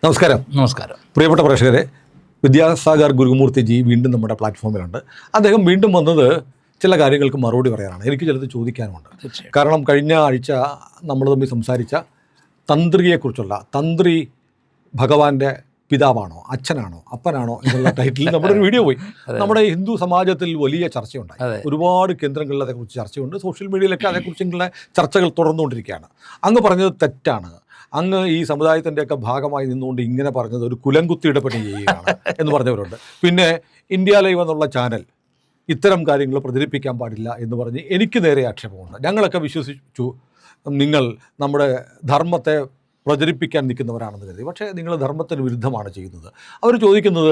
നമസ്കാരം. നമസ്കാരം. പ്രിയപ്പെട്ട പ്രേക്ഷകരെ, വിദ്യാസാഗർ ഗുരുമൂർത്തിജി വീണ്ടും നമ്മുടെ പ്ലാറ്റ്ഫോമിലുണ്ട്. അദ്ദേഹം വീണ്ടും വന്നത് ചില കാര്യങ്ങൾക്ക് മറുപടി പറയാനാണ്. എനിക്ക് ചിലത് ചോദിക്കാനുമുണ്ട്. കാരണം കഴിഞ്ഞ ആഴ്ച നമ്മൾ തമ്മിൽ സംസാരിച്ച തന്ത്രിയെക്കുറിച്ചുള്ള തന്ത്രി ഭഗവാന്റെ പിതാവാണോ അച്ഛനാണോ അപ്പനാണോ എന്നുള്ള ടൈറ്റിൽ നമ്മുടെ ഒരു വീഡിയോ പോയി. നമ്മുടെ ഹിന്ദു സമാജത്തിൽ വലിയ ചർച്ചയുണ്ടായി. ഒരുപാട് കേന്ദ്രങ്ങളിൽ അതേക്കുറിച്ച് ചർച്ചയുണ്ട്. സോഷ്യൽ മീഡിയയിലൊക്കെ അതേക്കുറിച്ചുള്ള ചർച്ചകൾ തുടർന്നുകൊണ്ടിരിക്കുകയാണ്. അങ്ങ് പറഞ്ഞത് തെറ്റാണ്. അങ്ങ് ഈ സമുദായത്തിൻ്റെയൊക്കെ ഭാഗമായി നിന്നുകൊണ്ട് ഇങ്ങനെ പറഞ്ഞത് ഒരു കുലംകുത്തിയുടെ പണി ചെയ്യുകയാണ് എന്ന് പറഞ്ഞവരുണ്ട്. പിന്നെ ഇന്ത്യ ലൈവ് എന്നുള്ള ചാനൽ ഇത്തരം കാര്യങ്ങൾ പ്രചരിപ്പിക്കാൻ പാടില്ല എന്ന് പറഞ്ഞ് എനിക്ക് നേരെ ആക്ഷേപമുണ്ട്. ഞങ്ങളൊക്കെ വിശ്വസിച്ചു നിങ്ങൾ നമ്മുടെ ധർമ്മത്തെ പ്രചരിപ്പിക്കാൻ നിൽക്കുന്നവരാണെന്ന് കരുതി. പക്ഷേ നിങ്ങൾ ധർമ്മത്തിന് വിരുദ്ധമാണ് ചെയ്യുന്നത്. അവർ ചോദിക്കുന്നത്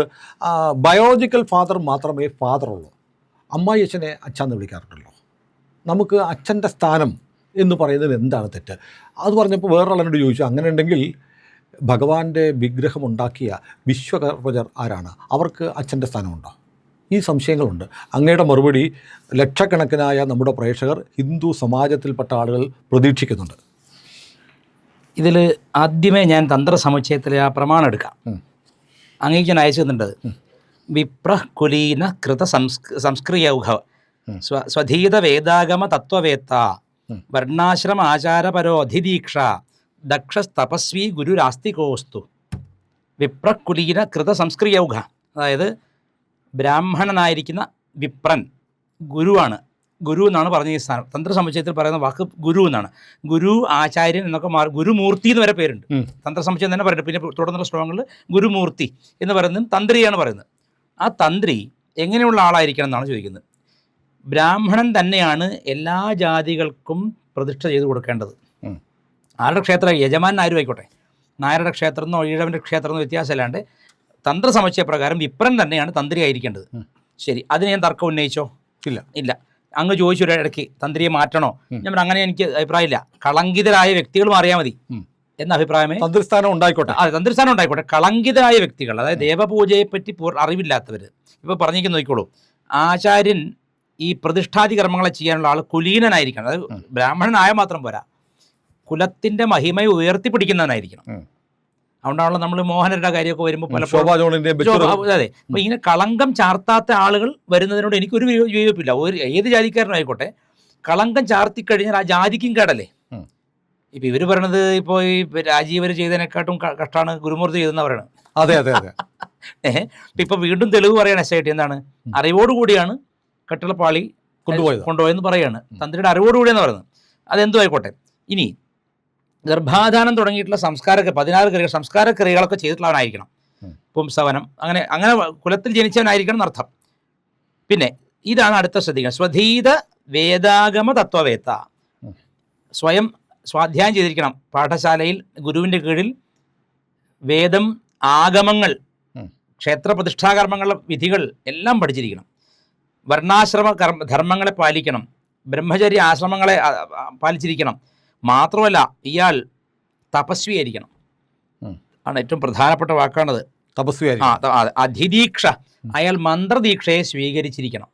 ബയോളജിക്കൽ ഫാദർ മാത്രമേ ഫാദറുള്ളൂ, അമ്മായി അച്ഛനെ അച്ഛാന്ന് വിളിക്കാറുണ്ടല്ലോ, നമുക്ക് അച്ഛൻ്റെ സ്ഥാനം എന്ന് പറയുന്നതിൽ എന്താണ് തെറ്റ്? അത് പറഞ്ഞപ്പോൾ വേറൊരാളോട് ചോദിച്ചു, അങ്ങനെ ഉണ്ടെങ്കിൽ ഭഗവാന്റെ വിഗ്രഹമുണ്ടാക്കിയ വിശ്വകർമ്മജർ ആരാണ്? അവർക്ക് അച്ഛൻ്റെ സ്ഥാനമുണ്ടോ? ഈ സംശയങ്ങളുണ്ട്. അങ്ങയുടെ മറുപടി ലക്ഷക്കണക്കിനായ നമ്മുടെ പ്രേക്ഷകർ ഹിന്ദു സമാജത്തിൽപ്പെട്ട ആളുകൾ പ്രതീക്ഷിക്കുന്നുണ്ട്. ഇതിൽ ആദ്യമേ ഞാൻ തന്ത്രസമുച്ചയത്തിലെ ആ പ്രമാണം എടുക്കാം. അങ്ങേക്ക് ഞാൻ അയച്ചു തന്നിട്ടത് വിപ്രകുലീന കൃത സംസ്കൃയൗഘ സ്വധീത വേദാഗമ തത്വവേത്ത വർണ്ണാശ്രമ ആചാരപരോ അധിദീക്ഷ ദക്ഷസ്തപസ്വി ഗുരുരാസ്തികോസ്തു. വിപ്രകുലീന കൃത സംസ്കൃയൗഘ, അതായത് ബ്രാഹ്മണനായിരിക്കുന്ന വിപ്രൻ ഗുരുവാണ്. ഗുരു എന്നാണ് പറഞ്ഞ ഈ സ്ഥാനം. തന്ത്രസമുച്ചയത്തിൽ പറയുന്ന വാക്ക് ഗുരു എന്നാണ്. ഗുരു, ആചാര്യൻ എന്നൊക്കെ ഗുരുമൂർത്തി എന്ന് വരെ പേരുണ്ട്. തന്ത്രസമുച്ചയം തന്നെ പറയുന്നത്. പിന്നെ തുടർന്നുള്ള ശ്ലോകങ്ങളിൽ ഗുരുമൂർത്തി എന്ന് പറയുന്നതും തന്ത്രിയാണ് പറയുന്നത്. ആ തന്ത്രി എങ്ങനെയുള്ള ആളായിരിക്കണം എന്നാണ് ചോദിക്കുന്നത്. ബ്രാഹ്മണൻ തന്നെയാണ് എല്ലാ ജാതികൾക്കും പ്രതിഷ്ഠ ചെയ്തു കൊടുക്കേണ്ടത്. ആരുടെ ക്ഷേത്രം, യജമാൻ ആരും ആയിക്കോട്ടെ, നായരുടെ ക്ഷേത്രം എന്നോ ഈഴവൻ്റെ ക്ഷേത്രം എന്നോ വ്യത്യാസമല്ലാണ്ട് തന്ത്രസമുച്ചയ പ്രകാരം വിപ്രൻ തന്നെയാണ് തന്ത്രി ആയിരിക്കേണ്ടത്. ശരി, അതിന് ഞാൻ തർക്കം ഉന്നയിച്ചോ? ഇല്ല. അങ്ങ് ചോദിച്ചു ഇടയ്ക്ക് തന്ത്രിയെ മാറ്റണോ? ഞാൻ അങ്ങനെ എനിക്ക് അഭിപ്രായമില്ല. കളങ്കിതരായ വ്യക്തികൾ മാറിയാൽ മതി എന്ന അഭിപ്രായമേ. തന്ത്രിസ്ഥാനം ഉണ്ടായിക്കോട്ടെ. അതെ, തന്ത്രിസ്ഥാനം ഉണ്ടായിക്കോട്ടെ. കളങ്കിതരായ വ്യക്തികൾ, അതായത് ദേവപൂജയെ പറ്റി അറിവില്ലാത്തവർ. ഇപ്പോൾ പറഞ്ഞിരിക്കുന്നു നോക്കിക്കോളൂ, ആചാര്യൻ ഈ പ്രതിഷ്ഠാദി കർമ്മങ്ങളെ ചെയ്യാനുള്ള ആൾ കുലീനനായിരിക്കണം. അതായത് ബ്രാഹ്മണനായ മാത്രം പോരാ, കുലത്തിൻ്റെ മഹിമയെ ഉയർത്തിപ്പിടിക്കുന്നവനായിരിക്കണം. അതുകൊണ്ടാണല്ലോ നമ്മൾ മോഹനരുടെ കാര്യമൊക്കെ വരുമ്പോൾ പലപ്പോഴും അതെ. അപ്പോൾ ഇങ്ങനെ കളങ്കം ചാർത്താത്ത ആളുകൾ വരുന്നതിനോട് എനിക്കൊരു വിയോജിപ്പില്ല. ഏത് ജാതിക്കാരനായിക്കോട്ടെ, കളങ്കം ചാർത്തിക്കഴിഞ്ഞാൽ ആ ജാതിക്കും കേടല്ലേ. ഇപ്പം ഇവർ പറയണത് ഇപ്പോൾ ഈ രാജീവർ ചെയ്തതിനെക്കാട്ടും കഷ്ടമാണ് ഗുരുമൂർത്തി ചെയ്തെന്ന് പറയണത്. അതെ അതെ അതെ. ഇപ്പം വീണ്ടും തെളിവ് പറയണ എസ്ഐ എന്താണ്, അറിവോടുകൂടിയാണ് കട്ടിളപ്പാളി കൊണ്ടുപോയെന്ന് പറയാണ്. തന്ത്രിയുടെ അറിവോടുകൂടിയെന്ന് പറയുന്നത്. അതെന്തും ആയിക്കോട്ടെ. ഇനി ഗർഭാധാനം തുടങ്ങിയിട്ടുള്ള 16 സംസ്കാര ക്രിയകളൊക്കെ ചെയ്തിട്ടുള്ളവനായിരിക്കണം. പുംസവനം, അങ്ങനെ കുലത്തിൽ ജനിച്ചവനായിരിക്കണം എന്നർത്ഥം. പിന്നെ ഇതാണ് അടുത്ത ശ്രദ്ധിക്കണം. സ്വധീത വേദാഗമ തത്വവേത്ത, സ്വയം സ്വാധ്യായം ചെയ്തിരിക്കണം. പാഠശാലയിൽ ഗുരുവിൻ്റെ കീഴിൽ വേദം, ആഗമങ്ങൾ, ക്ഷേത്ര പ്രതിഷ്ഠാകർമ്മങ്ങളുടെ വിധികൾ എല്ലാം പഠിച്ചിരിക്കണം. വർണ്ണാശ്രമ ധർമ്മങ്ങളെ പാലിക്കണം. ബ്രഹ്മചര്യ ആശ്രമങ്ങളെ പാലിച്ചിരിക്കണം. മാത്രമല്ല ഇയാൾ തപസ്വിയായിരിക്കണം. ആണ് ഏറ്റവും പ്രധാനപ്പെട്ട വാക്കാണത്, തപസ്വി. അധിദീക്ഷ, അയാൾ മന്ത്രദീക്ഷയെ സ്വീകരിച്ചിരിക്കണം.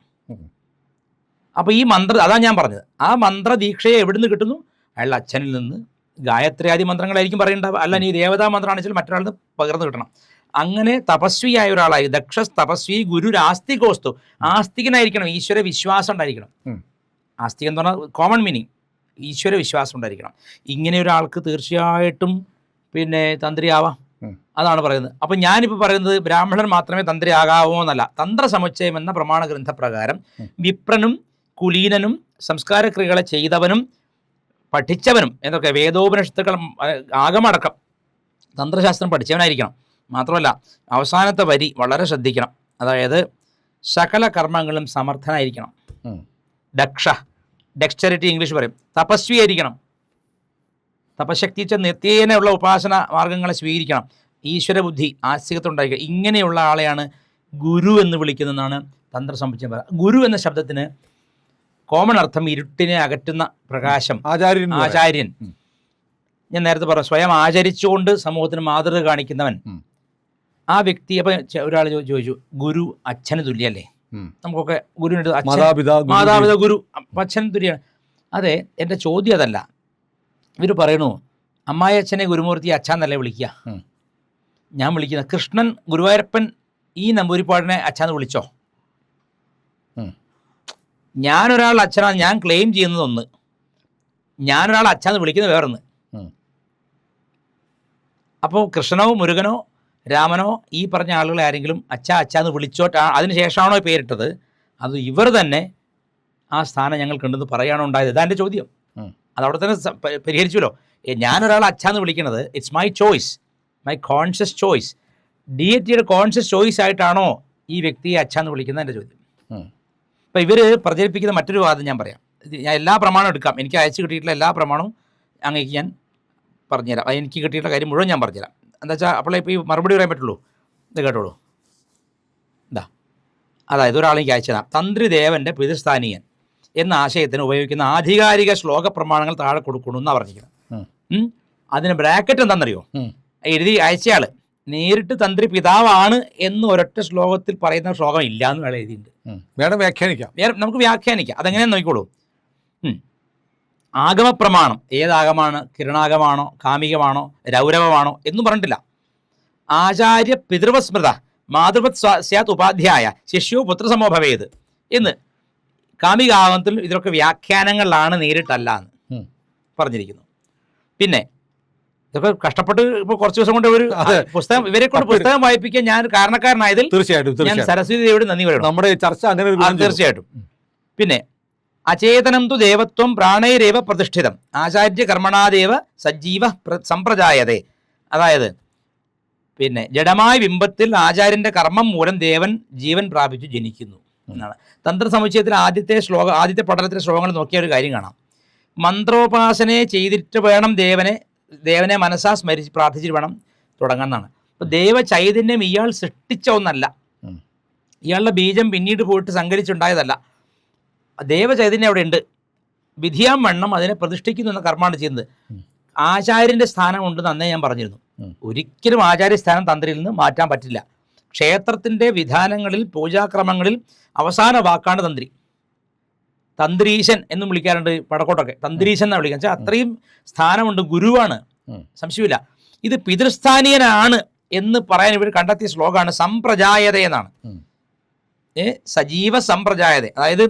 അപ്പോൾ ഈ അതാണ് ഞാൻ പറഞ്ഞത്. ആ മന്ത്രദീക്ഷയെ എവിടുന്ന് കിട്ടുന്നു? അയാൾ അച്ഛനിൽ നിന്ന്. ഗായത്രി മന്ത്രങ്ങളായിരിക്കും പറയേണ്ടത്, അല്ല നീ ദേവതാ മന്ത്രമാണെന്ന് മറ്റൊരാളിൽ നിന്ന് പകർന്നു കിട്ടണം. അങ്ങനെ തപസ്വിയായ ഒരാളായി ദക്ഷസ് തപസ്വി ഗുരുരാസ്തികോസ്തു, ആസ്തികനായിരിക്കണം. ഈശ്വര വിശ്വാസം ഉണ്ടായിരിക്കണം. ആസ്തികം എന്ന് പറഞ്ഞാൽ കോമൺ മീനിങ് ഈശ്വര വിശ്വാസം ഉണ്ടായിരിക്കണം. ഇങ്ങനെ ഒരാൾക്ക് തീർച്ചയായിട്ടും പിന്നെ തന്ത്രിയാവാം. അതാണ് പറയുന്നത്. അപ്പം ഞാനിപ്പോൾ പറയുന്നത് ബ്രാഹ്മണൻ മാത്രമേ തന്ത്രി ആകാവോ എന്നല്ല. തന്ത്രസമുച്ചയം എന്ന പ്രമാണ ഗ്രന്ഥപ്രകാരം വിപ്രനും കുലീനനും സംസ്കാരക്രിയകളെ ചെയ്തവനും പഠിച്ചവനും എന്നൊക്കെ വേദോപനിഷത്തുക്കൾ ആഗമടക്കം തന്ത്രശാസ്ത്രം പഠിച്ചവനായിരിക്കണം. മാത്രമല്ല അവസാനത്തെ വരി വളരെ ശ്രദ്ധിക്കണം. അതായത് സകല കർമ്മങ്ങളും സമർത്ഥനായിരിക്കണം. ഡെക്സ്റ്ററിറ്റി ഇംഗ്ലീഷ് പറയും. തപസ്വിയായിരിക്കണം. തപശക്തി നിത്യേനയുള്ള ഉപാസന മാർഗങ്ങളെ സ്വീകരിക്കണം. ഈശ്വരബുദ്ധി, ആസ്തികത്വമുണ്ടായിരിക്കണം. ഇങ്ങനെയുള്ള ആളെയാണ് ഗുരു എന്ന് വിളിക്കുന്നതെന്നാണ് തന്ത്രസമുച്ചയം പറയുന്നത്. ഗുരു എന്ന ശബ്ദത്തിന് കോമൺ അർത്ഥം ഇരുട്ടിനെ അകറ്റുന്ന പ്രകാശം, ആചാര്യൻ. ഞാൻ നേരത്തെ പറഞ്ഞു, സ്വയം ആചരിച്ചുകൊണ്ട് സമൂഹത്തിന് മാതൃക കാണിക്കുന്നവൻ. ആ വ്യക്തി. അപ്പം ഒരാൾ ചോദിച്ചു, ഗുരു അച്ഛന് തുല്യല്ലേ? നമുക്കൊക്കെ ഗുരുവിൻ്റെ മാതാപിതാ ഗുരു അച്ഛൻ തുല്യാണ്. അതെ, എൻ്റെ ചോദ്യം അതല്ല. ഇവർ പറയണു അമ്മായി അച്ഛനെ ഗുരുമൂർത്തി അച്ഛന്നല്ലേ വിളിക്കുക. ഞാൻ വിളിക്കുന്നത് കൃഷ്ണൻ ഗുരുവായൂരപ്പൻ ഈ നമ്പൂരിപ്പാടിനെ അച്ഛാന്ന് വിളിച്ചോ? ഞാനൊരാൾ അച്ഛനാണ് ഞാൻ ക്ലെയിം ചെയ്യുന്നതൊന്ന്, ഞാനൊരാൾ അച്ഛാന്ന് വിളിക്കുന്നത് വേറൊന്ന്. അപ്പോൾ കൃഷ്ണനോ മുരുകനോ രാമനോ ഈ പറഞ്ഞ ആളുകളെ ആരെങ്കിലും അച്ഛാന്ന് വിളിച്ചോട്ടാ അതിനുശേഷമാണോ പേരിട്ടത്, അത് ഇവർ തന്നെ ആ സ്ഥാനം ഞങ്ങൾക്കുണ്ടെന്ന് പറയുകയാണോ ഉണ്ടായത്? ഇതാ എൻ്റെ ചോദ്യം. അതവിടെ തന്നെ പരിഹരിച്ചുല്ലോ. ഞാനൊരാൾ അച്ഛാന്ന് വിളിക്കുന്നത് it's my choice, my conscious choice. ഡിയറ്റിയുടെ കോൺഷ്യസ് ചോയ്സ് ആയിട്ടാണോ ഈ വ്യക്തിയെ അച്ഛാന്ന് വിളിക്കുന്നത്? എൻ്റെ ചോദ്യം. അപ്പോൾ ഇവർ പ്രചരിപ്പിക്കുന്ന മറ്റൊരു വാദം ഞാൻ പറയാം. ഞാൻ എല്ലാ പ്രമാണവും എടുക്കാം, എനിക്ക് അയച്ചു കിട്ടിയിട്ടുള്ള എല്ലാ പ്രമാണവും അങ്ങേക്ക് ഞാൻ പറഞ്ഞുതരാം. എനിക്ക് കിട്ടിയിട്ടുള്ള കാര്യം മുഴുവൻ ഞാൻ പറഞ്ഞുതരാം. എന്താ വെച്ചാൽ അപ്പോഴേ ഇപ്പോൾ ഈ മറുപടി പറയാൻ പറ്റുള്ളൂ. ഇത് കേട്ടോളൂ. ഇതാ, അതായത് ഒരാളെനിക്ക് അയച്ചതാണ്. തന്ത്രിദേവൻ്റെ പിതൃസ്ഥാനീയൻ എന്ന ആശയത്തിന് ഉപയോഗിക്കുന്ന ആധികാരിക ശ്ലോക പ്രമാണങ്ങൾ താഴെ കൊടുക്കണം എന്നാണ് പറഞ്ഞിരിക്കുന്നത്. അതിന് ബ്രാക്കറ്റ് എന്താണെന്നറിയോ? എഴുതി അയച്ചയാൾ നേരിട്ട് തന്ത്രി പിതാവാണ് എന്ന് ഒരൊറ്റ ശ്ലോകത്തിൽ പറയുന്ന ശ്ലോകം ഇല്ല എന്ന് വേണം എഴുതിയിട്ടുണ്ട്. നമുക്ക് വ്യാഖ്യാനിക്കാം. അതെങ്ങനെയാന്ന് നോക്കിക്കോളൂ. ആഗമപ്രമാണം ഏതാഗമാണ്? കിരണാഗമാണോ, കാമികമാണോ, രൗരവമാണോ എന്നും പറഞ്ഞിട്ടില്ല. ആചാര്യ പിതൃവസ്മൃത മാതൃവത് സ്യാത് ഉപാധ്യായ ശിഷ്യോ പുത്രസമോ ഭവേത് എന്ന് കാമികാഗമത്തിൽ ഇതിലൊക്കെ വ്യാഖ്യാനങ്ങളിലാണ്, നേരിട്ടല്ല എന്ന് പറഞ്ഞിരിക്കുന്നു. പിന്നെ ഇതൊക്കെ കഷ്ടപ്പെട്ട് ഇപ്പോൾ കുറച്ച് ദിവസം കൊണ്ട് ഒരു പുസ്തകം ഇവരെ കൊണ്ട് പുസ്തകം വായിപ്പിക്കാൻ ഞാൻ കാരണക്കാരനായതിൽ തീർച്ചയായിട്ടും ഞാൻ സരസ്വതി ദേവിയോട് നന്ദി പറയണം. നമ്മുടെ ചർച്ച അങ്ങനെ തീർച്ചയായിട്ടും. പിന്നെ അചേതനം തു ദേവത്വം പ്രാണൈരേവ പ്രതിഷ്ഠിതം ആചാര്യ കർമ്മണാദേവ സജീവ സമ്പ്രജായതേ. അതായത് പിന്നെ ജഡമായ ബിംബത്തിൽ ആചാര്യന്റെ കർമ്മം മൂലം ദേവൻ ജീവൻ പ്രാപിച്ചു ജനിക്കുന്നു എന്നാണ്. തന്ത്രസമുച്ചയത്തിലെ ആദ്യത്തെ പഠനത്തിലെ ശ്ലോകങ്ങൾ നോക്കിയ ഒരു കാര്യം കാണാം. മന്ത്രോപാസനയെ ചെയ്തിട്ട് വേണം ദേവനെ മനസ്സാ സ്മരിച്ച് പ്രാർത്ഥിച്ചിട്ട് വേണം തുടങ്ങാമെന്നാണ്. അപ്പോൾ ദേവചൈതന്യം ഇയാൾ സൃഷ്ടിച്ച ഒന്നല്ല, ഇയാളുടെ ബീജം പിന്നീട് പോയിട്ട് സങ്കരിച്ചുണ്ടായതല്ല. ദേവചൈതന്യം അവിടെ ഉണ്ട്. വിധിയാം വണ്ണം അതിനെ പ്രതിഷ്ഠിക്കുന്നു എന്ന കർമ്മമാണ് ചെയ്യുന്നത്. ആചാര്യൻ്റെ സ്ഥാനം ഉണ്ടെന്ന് അന്നേ ഞാൻ പറഞ്ഞിരുന്നു. ഒരിക്കലും ആചാര്യസ്ഥാനം തന്ത്രിയിൽ നിന്ന് മാറ്റാൻ പറ്റില്ല. ക്ഷേത്രത്തിൻ്റെ വിധാനങ്ങളിൽ പൂജാക്രമങ്ങളിൽ അവസാന വാക്കാണ് തന്ത്രി. തന്ത്രീശൻ എന്നും വിളിക്കാറുണ്ട് വടക്കോട്ടൊക്കെ. തന്ത്രീശൻ എന്നാണ് വിളിക്കുക. വെച്ചാൽ അത്രയും സ്ഥാനമുണ്ട്, ഗുരുവാണ്, സംശയമില്ല. ഇത് പിതൃസ്ഥാനീയനാണ് എന്ന് പറയാൻ ഇവർ കണ്ടെത്തിയ ശ്ലോകമാണ് സംപ്രജായത എന്നാണ്. സജീവ സംപ്രജായത, അതായത്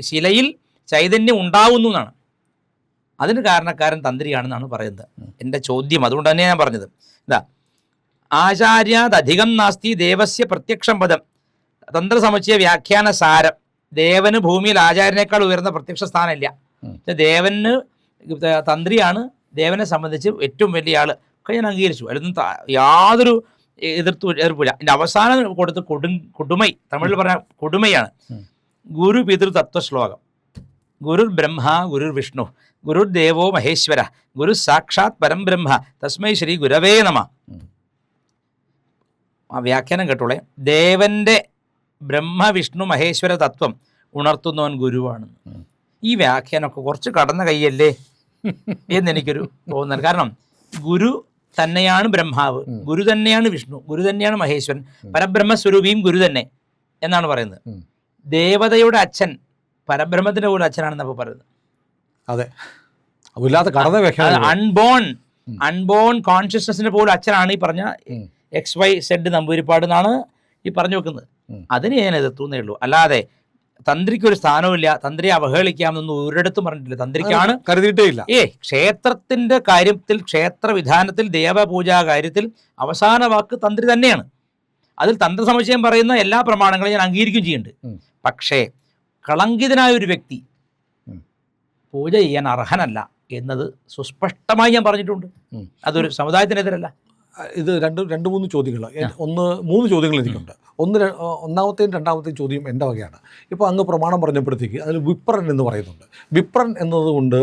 ശിലയിൽ ചൈതന്യം ഉണ്ടാവുന്നു എന്നാണ്. അതിന് കാരണക്കാരൻ തന്ത്രിയാണെന്നാണ് പറയുന്നത്. എൻ്റെ ചോദ്യം അതുകൊണ്ട് തന്നെ ഞാൻ പറഞ്ഞത് ഇതാ, ആചാര്യാദധികം നാസ്തി ദേവസ്യ പ്രത്യക്ഷം പദം തന്ത്രസമുച്ചയ വ്യാഖ്യാന സാരം. ദേവന് ഭൂമിയിൽ ആചാര്യനേക്കാൾ ഉയർന്ന പ്രത്യക്ഷ സ്ഥാനമില്ല. ദേവന് തന്ത്രിയാണ് ദേവനെ സംബന്ധിച്ച് ഏറ്റവും വലിയ ആൾ ഒക്കെ ഞാൻ അംഗീകരിച്ചു. അതിലൊന്നും യാതൊരു എതിർപ്പില്ല. എൻ്റെ അവസാനം കൊടുത്ത് കൊടുമൈ, തമിഴിൽ പറഞ്ഞ കൊടുമയാണ്. ഗുരു പിതൃ തത്വശ്ലോകം. ഗുരുർ ബ്രഹ്മ ഗുരുർ വിഷ്ണു ഗുരുർ ദേവോ മഹേശ്വര ഗുരു സാക്ഷാത് പരം ബ്രഹ്മ തസ്മൈ ശ്രീ ഗുരവേ നമ. ആ വ്യാഖ്യാനം കേട്ടോളെ. ദേവൻ്റെ ബ്രഹ്മ വിഷ്ണു മഹേശ്വര തത്വം ഉണർത്തുന്നവൻ ഗുരുവാണ്. ഈ വ്യാഖ്യാനമൊക്കെ കുറച്ച് കടന്ന കൈയല്ലേ എന്നെനിക്കൊരു തോന്നൽ. കാരണം ഗുരു തന്നെയാണ് ബ്രഹ്മാവ്, ഗുരു തന്നെയാണ് വിഷ്ണു, ഗുരു തന്നെയാണ് മഹേശ്വരൻ, പരബ്രഹ്മസ്വരൂപിയും ഗുരു തന്നെ എന്നാണ് പറയുന്നത്. ദേവതയുടെ അച്ഛൻ പരബ്രഹ്മത്തിന്റെ പോലും അച്ഛനാണെന്നപ്പോൾ പറയുന്നത്. അതെ, അൺബോൺ കോൺഷ്യസ്നസിന്റെ പോലും അച്ഛനാണ് ഈ പറഞ്ഞ XYZ നമ്പൂരിപ്പാട് എന്നാണ് ഈ പറഞ്ഞു വെക്കുന്നത്. അതിന് ഞാൻ എതിർത്തുന്നേ ഉള്ളൂ. അല്ലാതെ തന്ത്രിക്കൊരു സ്ഥാനവുമില്ല, തന്ത്രിയെ അവഹേളിക്കാമെന്നൊന്നും ഒരിടത്തും പറഞ്ഞിട്ടില്ല. തന്ത്രിക്കാണ് കരുതിയിട്ടേ ഇല്ല. ക്ഷേത്രത്തിന്റെ കാര്യത്തിൽ, ക്ഷേത്ര വിധാനത്തിൽ, ദേവപൂജാ കാര്യത്തിൽ അവസാന വാക്ക് തന്ത്രി തന്നെയാണ്. അതിൽ തന്ത്രസമുച്ചയം പറയുന്ന എല്ലാ പ്രമാണങ്ങളും ഞാൻ അംഗീകരിക്കുകയും ചെയ്യുന്നുണ്ട്. പക്ഷേ കളങ്കിതനായ ഒരു വ്യക്തി പൂജ ചെയ്യാൻ അർഹനല്ല എന്നത് സുസ്പഷ്ടമായി ഞാൻ പറഞ്ഞിട്ടുണ്ട്. അതൊരു സമുദായത്തിനെതിരല്ല. ഇത് രണ്ട് മൂന്ന് ചോദ്യങ്ങൾ, മൂന്ന് ചോദ്യങ്ങൾ എനിക്കുണ്ട്. ഒന്നാമത്തെയും രണ്ടാമത്തെയും ചോദ്യം എൻ്റെ വകയാണ്. ഇപ്പോൾ അങ്ങ് പ്രമാണം പറഞ്ഞപ്പോഴത്തേക്ക് അതിൽ വിപ്രൻ എന്ന് പറയുന്നുണ്ട്. വിപ്രൻ എന്നതുകൊണ്ട്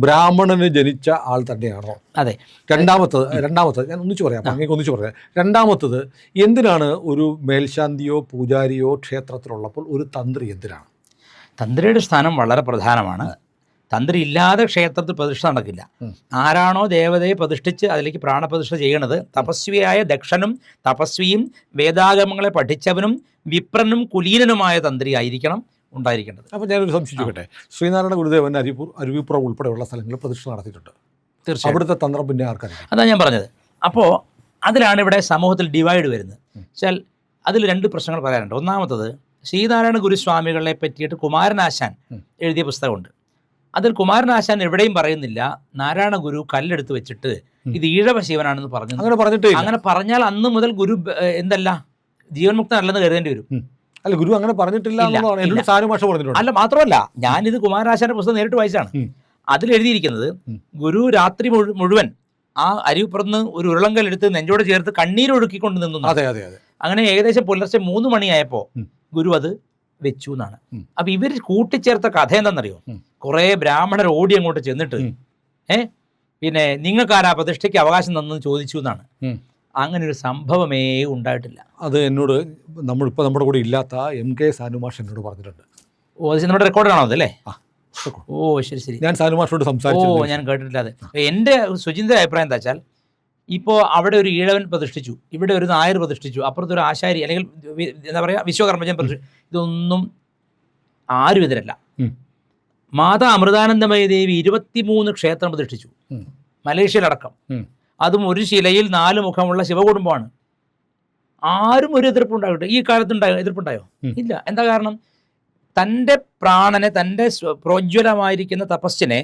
ബ്രാഹ്മണന് ജനിച്ച ആൾ തന്നെയാണോ? അതെ. രണ്ടാമത്തത് ഞാൻ ഒന്നിച്ചു പറയാം, അങ്ങേക്ക് ഒന്നിച്ചു പറയാം. രണ്ടാമത്തത്, എന്തിനാണ് ഒരു മേൽശാന്തിയോ പൂജാരിയോ ക്ഷേത്രത്തിലുള്ളപ്പോൾ ഒരു തന്ത്രി എന്തിനാണ്? തന്ത്രിയുടെ സ്ഥാനം വളരെ പ്രധാനമാണ്. തന്ത്രി ഇല്ലാതെ ക്ഷേത്രത്തിൽ പ്രതിഷ്ഠ നടക്കില്ല. ആരാണോ ദേവതയെ പ്രതിഷ്ഠിച്ച് അതിലേക്ക് പ്രാണപ്രതിഷ്ഠ ചെയ്യണത്, തപസ്വിയായ ദക്ഷനും തപസ്വിയും വേദാഗമങ്ങളെ പഠിച്ചവനും വിപ്രനും കുലീനനുമായ തന്ത്രി ആയിരിക്കണം ഉണ്ടായിരിക്കേണ്ടത്. അപ്പോൾ ഞാനൊരു സംശയിച്ചോട്ടെ, ശ്രീനാരായണ ഗുരുദേവൻ അരുവിപ്പുറം ഉൾപ്പെടെയുള്ള സ്ഥലങ്ങളിൽ പ്രതിഷ്ഠ നടത്തിയിട്ടുണ്ട്. തീർച്ചയായും അവിടുത്തെ തന്ത്രം പിന്നെ ആർക്കറിയാം? അതാണ് ഞാൻ പറഞ്ഞത്. അപ്പോൾ അതിലാണ് ഇവിടെ സമൂഹത്തിൽ ഡിവൈഡ് വരുന്നത്. വെച്ചാൽ അതിൽ 2 പ്രശ്നങ്ങൾ പറയാനുണ്ട്. ഒന്നാമത്തത്, ശ്രീനാരായണ ഗുരുസ്വാമികളെ പറ്റിയിട്ട് കുമാരനാശാൻ എഴുതിയ പുസ്തകമുണ്ട്. അതിൽ കുമാരനാശാൻ എവിടെയും പറയുന്നില്ല നാരായണ ഗുരു കല്ലെടുത്ത് വെച്ചിട്ട് ഇത് ഈഴവ ശിവനാണെന്ന് പറഞ്ഞു. അങ്ങനെ പറഞ്ഞാൽ അന്ന് മുതൽ ഗുരു എന്തല്ല ജീവൻ മുക്തനല്ലെന്ന് കരുതേണ്ടി വരും. അല്ല, ഗുരു അങ്ങനെ പറഞ്ഞിട്ടില്ല. അല്ല, മാത്രമല്ല ഞാനിത് കുമാരനാശാന്റെ പുസ്തകം നേരിട്ട് വായിച്ചാണ്. അതിലെഴുതിയിരിക്കുന്നത് ഗുരു രാത്രി മുഴുവൻ ആ അരിപ്പുറന്ന് ഒരു ഉരുളങ്കൽ എടുത്ത് നെഞ്ചോട് ചേർത്ത് കണ്ണീരൊഴുക്കിക്കൊണ്ട് നിന്നു. അങ്ങനെ ഏകദേശം പുലർച്ചെ 3 മണിയായപ്പോൾ ഗുരു അത് വെച്ചു എന്നാണ്. അപ്പൊ ഇവർ കൂട്ടിച്ചേർത്ത കഥ എന്താണെന്നറിയോ? കുറെ ബ്രാഹ്മണർ ഓടി അങ്ങോട്ട് ചെന്നിട്ട് പിന്നെ നിങ്ങൾക്കാരാ പ്രതിഷ്ഠയ്ക്ക് അവകാശം തന്നെന്ന് ചോദിച്ചു എന്നാണ്. അങ്ങനെ ഒരു സംഭവമേ ഉണ്ടായിട്ടില്ല. അത് എന്നോട് നമ്മളിപ്പോൾ നമ്മുടെ കൂടെ ഇല്ലാത്ത MK സാനുമാഷ് എന്നോട് പറഞ്ഞിട്ടുണ്ട്. ഓ, അത് നമ്മുടെ റെക്കോർഡാണോ അതല്ലേ? ഓ, ശരി. ഞാൻ സാനുമാഷോട് സംസാരിച്ചു. ഓ, ഞാൻ കേട്ടിട്ടില്ല അത്. എൻ്റെ സുചിന്ത അഭിപ്രായം എന്താ വെച്ചാൽ, ഇപ്പോൾ അവിടെ ഒരു ഈഴവൻ പ്രതിഷ്ഠിച്ചു, ഇവിടെ ഒരു നായർ പ്രതിഷ്ഠിച്ചു, അപ്പുറത്തൊരു ആശാരി അല്ലെങ്കിൽ എന്താ പറയുക വിശ്വകർമ്മജൻ പ്രതിഷ്ഠിച്ചു. ഇതൊന്നും ആരും എതിരല്ല. മാതാ അമൃതാനന്ദമയി ദേവി 23 ക്ഷേത്രം പ്രതിഷ്ഠിച്ചു, മലേഷ്യയിലടക്കം. അതും ഒരു ശിലയിൽ 4 മുഖമുള്ള ശിവകുടുംബമാണ്. ആരും ഒരു എതിർപ്പുണ്ടാകട്ടെ. ഈ കാലത്ത് എതിർപ്പുണ്ടായോ? ഇല്ല. എന്താ കാരണം? തൻ്റെ പ്രാണനെ, തൻ്റെ പ്രോജ്വലമായിരിക്കുന്ന തപസ്സിനെ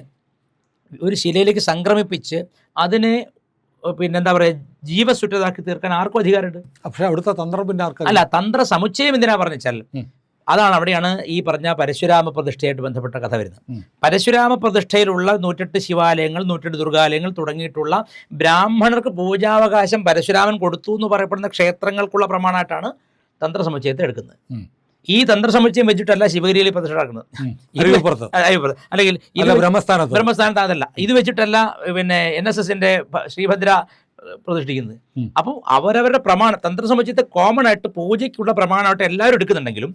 ഒരു ശിലയിലേക്ക് സംക്രമിപ്പിച്ച് അതിനെ പിന്നെന്താ പറയുക ജീവസുറ്റതാക്കി തീർക്കാൻ ആർക്കും അധികാരമുണ്ട്. പക്ഷേ അവിടുത്തെ തന്ത്രം പിന്നെ അല്ല, തന്ത്ര സമുച്ചയം എന്തിനാ പറഞ്ഞാൽ അതാണ് അവിടെയാണ് ഈ പറഞ്ഞ പരശുരാമ പ്രതിഷ്ഠയായിട്ട് ബന്ധപ്പെട്ട കഥ വരുന്നത്. പരശുരാമ പ്രതിഷ്ഠയിലുള്ള 108 ശിവാലയങ്ങൾ, 108 ദുർഗാലയങ്ങൾ തുടങ്ങിയിട്ടുള്ള ബ്രാഹ്മണർക്ക് പൂജാവകാശം പരശുരാമൻ കൊടുത്തു എന്ന് പറയപ്പെടുന്ന ക്ഷേത്രങ്ങൾക്കുള്ള പ്രമാണമായിട്ടാണ് തന്ത്ര സമുച്ചയത്തെ എടുക്കുന്നത്. ഈ തന്ത്ര സമുച്ചയം വെച്ചിട്ടല്ല ശിവഗിരിയിൽ പ്രതിഷ്ഠ നടക്കുന്നത്, അല്ലെങ്കിൽ ബ്രഹ്മസ്ഥാനത്ത് അതല്ല. ഇത് വെച്ചിട്ടല്ല പിന്നെ NSSന്റെ ശ്രീഭദ്ര പ്രതിഷ്ഠിക്കുന്നത്. അപ്പം അവരവരുടെ പ്രമാണം തന്ത്ര സമുച്ചയത്തെ കോമൺ ആയിട്ട് പൂജയ്ക്കുള്ള പ്രമാണമായിട്ട് എല്ലാവരും എടുക്കുന്നുണ്ടെങ്കിലും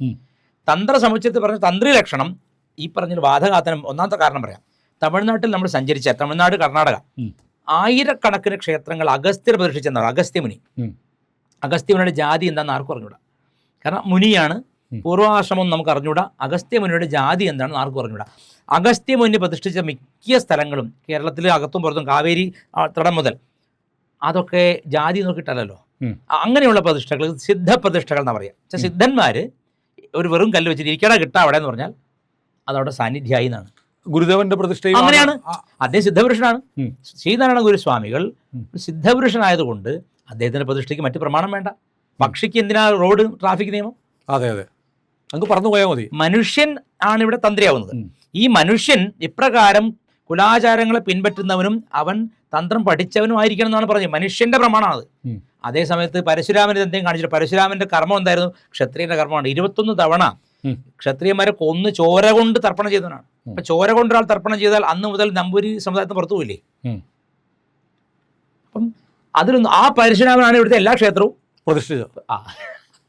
തന്ത്ര സമുച്ചയത്തിൽ പറഞ്ഞ തന്ത്രി ലക്ഷണം ഈ പറഞ്ഞൊരു വാദഘാതനം ഒന്നാമത്തെ കാരണം പറയാം. തമിഴ്നാട്ടിൽ നമ്മൾ സഞ്ചരിച്ച തമിഴ്നാട്, കർണാടക ആയിരക്കണക്കിന് ക്ഷേത്രങ്ങൾ അഗസ്ത്യർ പ്രതിഷ്ഠിച്ചെന്നാണ്. അഗസ്ത്യമുനിയുടെ ജാതി എന്താണെന്ന് ആർക്കും അറിഞ്ഞൂടാ. കാരണം മുനിയാണ്, പൂർവാശ്രമം നമുക്ക് അറിഞ്ഞൂടാ. അഗസ്ത്യമുനിയുടെ ജാതി എന്താണെന്ന് ആർക്കും അറിഞ്ഞൂടാ. അഗസ്ത്യമുനി പ്രതിഷ്ഠിച്ച മിക്ക സ്ഥലങ്ങളും കേരളത്തിൽ അകത്തും പുറത്തും കാവേരി തടം മുതൽ അതൊക്കെ ജാതി നോക്കിയിട്ടല്ലോ. അങ്ങനെയുള്ള പ്രതിഷ്ഠകൾ സിദ്ധ പ്രതിഷ്ഠകൾ എന്നാ പറയുക. സിദ്ധന്മാർ ഒരു വെറും കല്ല് വെച്ചിട്ട് ഇരിക്കട കിട്ടാ അവിടെ എന്ന് പറഞ്ഞാൽ അതവിടെ സാന്നിധ്യമായി എന്നാണ്. ഗുരുദേവന്റെ പ്രതിഷ്ഠ അങ്ങനെയാണ്. അദ്ദേഹം സിദ്ധപുരുഷനാണ്. ശ്രീനാരായണ ഗുരുസ്വാമികൾ സിദ്ധപുരുഷനായതുകൊണ്ട് അദ്ദേഹത്തിന്റെ പ്രതിഷ്ഠയ്ക്ക് മറ്റു പ്രമാണം വേണ്ട. പക്ഷിക്ക് എന്തിനാ റോഡ് ട്രാഫിക് നിയമം? അതെ, അങ്ങ് പറന്നു പോയാൽ മതി. മനുഷ്യൻ ആണ് ഇവിടെ തന്ത്രിയാവുന്നത്. ഈ മനുഷ്യൻ ഇപ്രകാരം കുലാചാരങ്ങളെ പിൻപറ്റുന്നവനും അവൻ തന്ത്രം പഠിച്ചവനും ആയിരിക്കണം എന്നാണ് പറഞ്ഞത്. മനുഷ്യന്റെ പ്രമാണമാണത്. അതേ സമയത്ത് പരശുരാമൻ എന്തെങ്കിലും കാണിച്ചിട്ട് പരശുരാമന്റെ കർമ്മം എന്തായിരുന്നു? ക്ഷത്രിയന്റെ കർമ്മമാണ്. 21 തവണ ക്ഷത്രിയന്മാരെ കൊന്ന് ചോര കൊണ്ട് തർപ്പണം ചെയ്തവനാണ്. അപ്പൊ ചോര കൊണ്ട് ഒരാൾ തർപ്പണം ചെയ്താൽ അന്ന് മുതൽ നമ്പൂരി സമുദായത്തിന് പുറത്തു പോയില്ലേ? അപ്പം അതിലൊന്നും ആ പരശുരാമനാണ് ഇവിടുത്തെ എല്ലാ ക്ഷേത്രവും പ്രതിഷ്ഠിച്ചത്.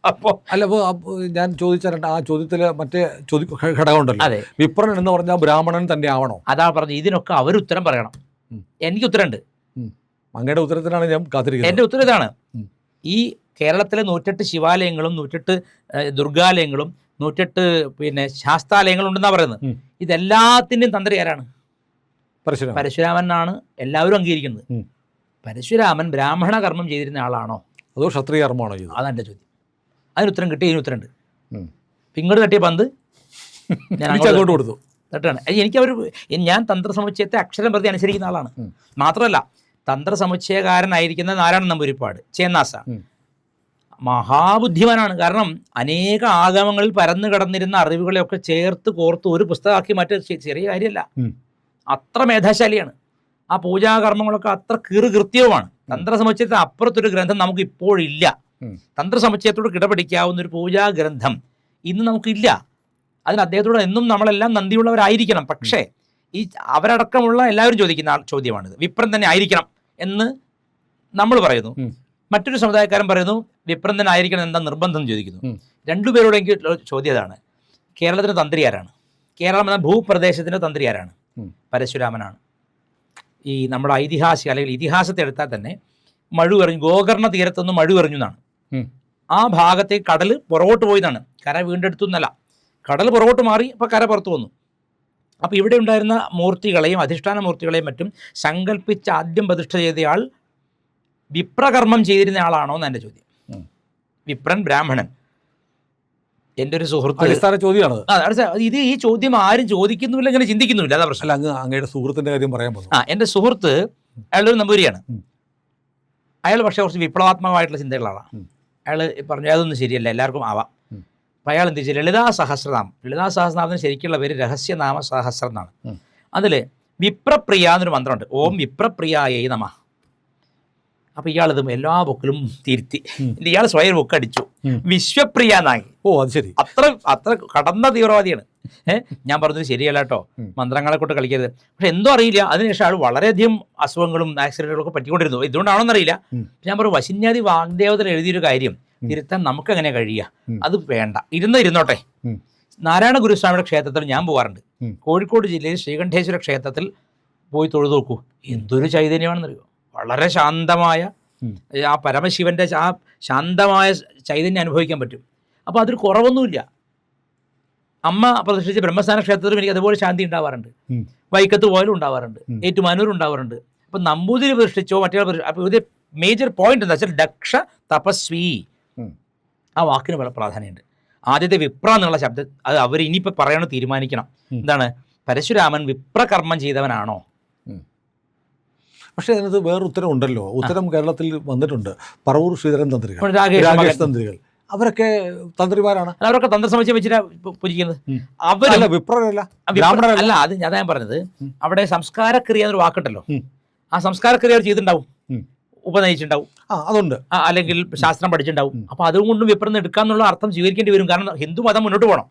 അപ്പോൾ ഞാൻ ചോദിച്ച ആ ചോദ്യത്തില് മറ്റേ ഘടകം ഉണ്ടല്ലോ, വിപ്രൻ എന്ന് പറഞ്ഞാൽ ബ്രാഹ്മണൻ തന്നെ ആവണോ? അതാ പറഞ്ഞു. ഇതിനൊക്കെ അവർ ഉത്തരം പറയണം. എനിക്ക് ഉത്തരമുണ്ട്. അങ്ങയുടെ ഉത്തരത്തിനാണ് ഞാൻ കാത്തിരിക്കുന്നത്. എൻ്റെ ഉത്തരം ഇതാണ്. ഈ കേരളത്തിലെ 108 ശിവാലയങ്ങളും 108 ദുർഗാലയങ്ങളും 108 പിന്നെ ശാസ്താലയങ്ങളും ഉണ്ടെന്നാ പറയുന്നത്. ഇതെല്ലാത്തിൻ്റെയും തന്ത്രി ആരാണ്? പരശുരാമനാണ് എല്ലാവരും അംഗീകരിക്കുന്നത്. പരശുരാമൻ ബ്രാഹ്മണ കർമ്മം ചെയ്തിരുന്ന ആളാണോ അതോ ക്ഷത്രിയ കർമ്മമാണോ ചെയ്തത്? അതാണ് എൻ്റെ ചോദ്യം. അതിന് ഉത്തരം കിട്ടി. ഇതിന് ഉത്തരമുണ്ട്. ഇങ്ങോട്ട് തട്ടിയ പന്ത് ഞാൻ അങ്ങോട്ട് കൊടുത്തു തട്ടാണ്. ഞാൻ തന്ത്രസമുച്ചയത്തെ അക്ഷരം പ്രതി അനുസരിക്കുന്ന ആളാണ്. മാത്രമല്ല തന്ത്രസമുച്ചയകാരനായിരിക്കുന്ന നാരായണ നമ്പൂരിപ്പാട് ചേന്നാസ മഹാബുദ്ധിമാനാണ്. കാരണം അനേക ആഗമങ്ങളിൽ പരന്നു കിടന്നിരുന്ന അറിവുകളെയൊക്കെ ചേർത്ത് കോർത്ത് ഒരു പുസ്തകമാക്കി മാറ്റി ചെറിയ കാര്യമല്ല. അത്ര മേധാശാലിയാണ്. ആ പൂജാകർമ്മങ്ങളൊക്കെ അത്ര കൃത്യവുമാണ്. തന്ത്രസമുച്ചയത്തിന് അപ്പുറത്തൊരു ഗ്രന്ഥം നമുക്ക് ഇപ്പോഴില്ല. തന്ത്രസമുച്ചയത്തോട് കിടപിടിക്കാവുന്ന ഒരു പൂജാഗ്രന്ഥം ഇന്ന് നമുക്കില്ല. അതിന് അദ്ദേഹത്തോട് എന്നും നമ്മളെല്ലാം നന്ദിയുള്ളവരായിരിക്കണം. പക്ഷേ ഈ അവരടക്കമുള്ള എല്ലാവരും ചോദിക്കുന്ന ചോദ്യമാണിത്. വിപ്രൻ തന്നെ ആയിരിക്കണം എന്ന് നമ്മൾ പറയുന്നു. മറ്റൊരു സമുദായക്കാരൻ പറയുന്നു വിപ്രൻ തന്നെ ആയിരിക്കണം എന്താ നിർബന്ധം ചോദിക്കുന്നു. രണ്ടുപേരോട് എനിക്ക് ചോദ്യം ഇതാണ്. കേരളത്തിൻ്റെ തന്ത്രി ആരാണ്? കേരളം എന്ന ഭൂപ്രദേശത്തിൻ്റെ തന്ത്രി ആരാണ്? പരശുരാമനാണ്. ഈ നമ്മുടെ ഐതിഹാസിക അല്ലെങ്കിൽ ഇതിഹാസത്തെ എടുത്താൽ തന്നെ മഴു എറിഞ്ഞു, ഗോകർണ തീരത്തൊന്ന് മഴു എറിഞ്ഞു എന്നാണ്. ആ ഭാഗത്തെ കടൽ പുറകോട്ട് പോയതാണ്. കര വീണ്ടെടുത്തു എന്നല്ല, കടൽ പുറകോട്ട് മാറി അപ്പോൾ കര പുറത്തു വന്നു. അപ്പോൾ ഇവിടെ ഉണ്ടായിരുന്ന മൂർത്തികളെയും അധിഷ്ഠാന മൂർത്തികളെയും മറ്റും സങ്കല്പിച്ച് ആദ്യം പ്രതിഷ്ഠ ചെയ്തയാൾ വിപ്രകർമ്മം ചെയ്തിരുന്ന ആളാണോ എന്ന് എൻ്റെ ചോദ്യം. വിപ്രൻ ബ്രാഹ്മണൻ. എൻ്റെ ഒരു സുഹൃത്ത്, അടിസ്ഥാന ചോദ്യമാണ് ഇത്. ഈ ചോദ്യം ആരും ചോദിക്കുന്നുമില്ല, ഇങ്ങനെ ചിന്തിക്കുന്നുമില്ല, അതാ പ്രശ്നം. അല്ല, അങ്ങയുടെ സുഹൃത്തിൻ്റെ കാര്യം പറയാൻ പോകുന്നു. എൻ്റെ സുഹൃത്ത് അയാളൊരു നമ്പൂരിയാണ്. അയാൾ പക്ഷേ കുറച്ച് വിപ്ലവാത്മകമായിട്ടുള്ള ചിന്തകളാണ്. അയാൾ പറഞ്ഞു അതൊന്നും ശരിയല്ല, എല്ലാവർക്കും ആവാം. അപ്പം അയാൾ എന്ത് വെച്ചാൽ ലളിതാ സഹസ്രനാമത്തിന് ശരിക്കുള്ള പേര് രഹസ്യനാമ സഹസ്രം എന്നാണ്. അതിൽ വിപ്രപ്രിയ എന്നൊരു മന്ത്രമുണ്ട്, ഓം വിപ്രപ്രിയായേ നമഃ. അപ്പം ഇയാളിതും എല്ലാ ബുക്കിലും തിരുത്തി. ഇയാൾ സ്വയം ബുക്ക് അടിച്ചു, വിശ്വപ്രിയ എന്നായി. അത് ശരി. അത്ര കടന്ന തീവ്രവാദിയാണ്. ഞാൻ പറഞ്ഞത് ശരിയല്ല കേട്ടോ, മന്ത്രങ്ങളെ കൊണ്ട് കളിക്കരുത്. പക്ഷെ എന്തോ അറിയില്ല, അതിനുശേഷം ആൾ വളരെയധികം അസുഖങ്ങളും ആക്സിഡന്റുകളും ഒക്കെ പറ്റിക്കൊണ്ടിരുന്നു. ഇതുകൊണ്ടാണോന്നറിയില്ല. ഞാൻ പറഞ്ഞു വശിന്യാദി വാഗ്ദേവതയിൽ എഴുതിയൊരു കാര്യം തിരുത്താൻ നമുക്ക് എങ്ങനെ കഴിയുക, അത് വേണ്ട, ഇരുന്നോട്ടെ. നാരായണ ഗുരുസ്വാമിയുടെ ക്ഷേത്രത്തിൽ ഞാൻ പോകാറുണ്ട്. കോഴിക്കോട് ജില്ലയിൽ ശ്രീകണ്ഠേശ്വര ക്ഷേത്രത്തിൽ പോയി തൊഴുതു നോക്കൂ, എന്തൊരു ചൈതന്യമാണെന്നറിയോ. വളരെ ശാന്തമായ ആ പരമശിവന്റെ ആ ശാന്തമായ ചൈതന്യം അനുഭവിക്കാൻ പറ്റും. അപ്പോൾ അതിൽ കുറവൊന്നുമില്ല. അമ്മ പ്രതിഷ്ഠിച്ച ബ്രഹ്മസ്ഥാന ക്ഷേത്രത്തിലും എനിക്ക് അതുപോലെ ശാന്തി ഉണ്ടാവാറുണ്ട്. വൈക്കത്ത് പോയാലും ഉണ്ടാവാറുണ്ട്, ഏറ്റുമാനൂർ ഉണ്ടാവാറുണ്ട്. അപ്പം നമ്പൂതിരി പ്രതിഷ്ഠിച്ചോ മറ്റേ അപ്പോൾ ഇത് മേജർ പോയിന്റ് എന്താ വെച്ചാൽ ദക്ഷ തപസ്വി, ആ വാക്കിന് വളരെ പ്രാധാന്യമുണ്ട്. ആദ്യത്തെ വിപ്ര എന്നുള്ള ശബ്ദം അത് അവർ ഇനിയിപ്പോൾ പറയണം, തീരുമാനിക്കണം. എന്താണ്, പരശുരാമൻ വിപ്രകർമ്മം ചെയ്തവനാണോ? പക്ഷേ അതിനകത്ത് വേറെ ഉത്തരം ഉണ്ടല്ലോ. ഉത്തരം കേരളത്തിൽ വന്നിട്ടുണ്ട്. പറവൂർ ശ്രീധരൻ തന്ത്രികൾ, രാകേഷ് തന്ത്രികൾ, അവരൊക്കെ തന്ത്രിമാരാണ്. അവരൊക്കെ തന്ത്രസമുച്ചയം വെച്ചിട്ടാ പൂജിക്കുന്നത്. അവരല്ല വിപ്രരല്ല, അല്ല. അത് ഞാൻ പറഞ്ഞത്, അവിടെ സംസ്കാരക്രിയ എന്നൊരു വാക്കുണ്ടല്ലോ, ആ സംസ്കാരക്രിയ അവർ ചെയ്തിട്ടുണ്ടാവും, ഉപനയിച്ചിട്ടുണ്ടാവും, അതുണ്ട്, അല്ലെങ്കിൽ ശാസ്ത്രം പഠിച്ചിട്ടുണ്ടാവും. അപ്പൊ അതുകൊണ്ടും വിപ്രം എടുക്കാന്നുള്ള അർത്ഥം സ്വീകരിക്കേണ്ടി വരും. കാരണം ഹിന്ദു മതം മുന്നോട്ട് പോകണം.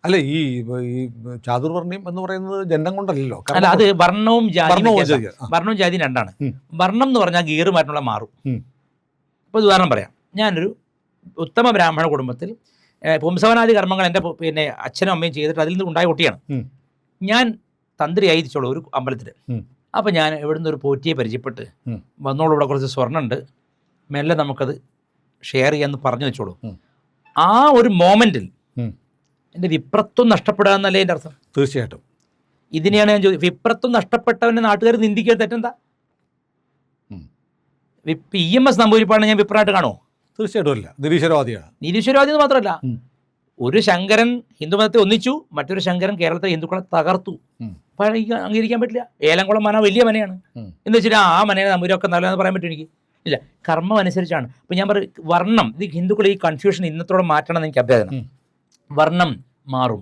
അല്ല, ഈ ചാതുർവർണ്ണ്യം എന്ന് പറയുന്നത് ജന്മം കൊണ്ടല്ലോ. അല്ല, അത് വർണ്ണവും ജാതിയും രണ്ടാണ്. വർണ്ണം എന്ന് പറഞ്ഞാൽ ഗീറ് മാറ്റുള്ള മാറും. ഇപ്പോൾ ഉദാഹരണം പറയാം. ഞാനൊരു ഉത്തമ ബ്രാഹ്മണ കുടുംബത്തിൽ പുംസവനാദി കർമ്മങ്ങൾ എൻ്റെ അച്ഛനും അമ്മയും ചെയ്തിട്ട് അതിൽ നിന്ന് ഉണ്ടായ കുട്ടിയാണ് ഞാൻ. തന്ത്രിയായി തിരിച്ചോളൂ ഒരു അമ്പലത്തിൽ. അപ്പോൾ ഞാൻ ഇവിടുന്ന് ഒരു പോറ്റിയെ പരിചയപ്പെട്ട് വന്നോളൂ, ഇവിടെ കുറച്ച് സ്വർണ്ണമുണ്ട്, മെല്ലെ നമുക്കത് ഷെയർ ചെയ്യാമെന്ന് പറഞ്ഞു വെച്ചോളൂ. ആ ഒരു മോമെൻറ്റിൽ എൻ്റെ വിപ്രത്വം നഷ്ടപ്പെടുക എന്നല്ലേ എൻ്റെ അർത്ഥം? തീർച്ചയായിട്ടും. ഇതിനെയാണ് ഞാൻ ചോദിച്ചത്. വിപ്രത്വം നഷ്ടപ്പെട്ടവനെ നാട്ടുകാർ നിന്ദിക്കുക തെറ്റെന്താ? EMS നമ്പൂതിരിപ്പാടിനെ ഞാൻ വിപ്രമായിട്ട് കാണുമോ? തീർച്ചയായിട്ടും അല്ല, നിരീശ്വരവാദിയാണ്. നിരീശ്വരവാദി എന്ന് മാത്രമല്ല, ഒരു ശങ്കരൻ ഹിന്ദുമതത്തെ ഒന്നിച്ചു, മറ്റൊരു ശങ്കരൻ കേരളത്തിലെ ഹിന്ദുക്കളെ തകർത്തു. അപ്പോൾ അംഗീകരിക്കാൻ പറ്റില്ല. ഏലംകുളം മന വലിയ മനയാണ് എന്ന് വെച്ചിട്ട് ആ മനയെ നമ്പൂരൊക്കെ നല്ലതെന്ന് പറയാൻ പറ്റും എനിക്ക്? ഇല്ല, കർമ്മം അനുസരിച്ചാണ്. അപ്പോൾ ഞാൻ പറയും വർണ്ണം, ഇത് ഹിന്ദുക്കൾ ഈ കൺഫ്യൂഷൻ ഇന്നത്തോടെ മാറ്റണം എന്ന് എനിക്ക് അഭ്യർത്ഥന. വർണ്ണം മാറും,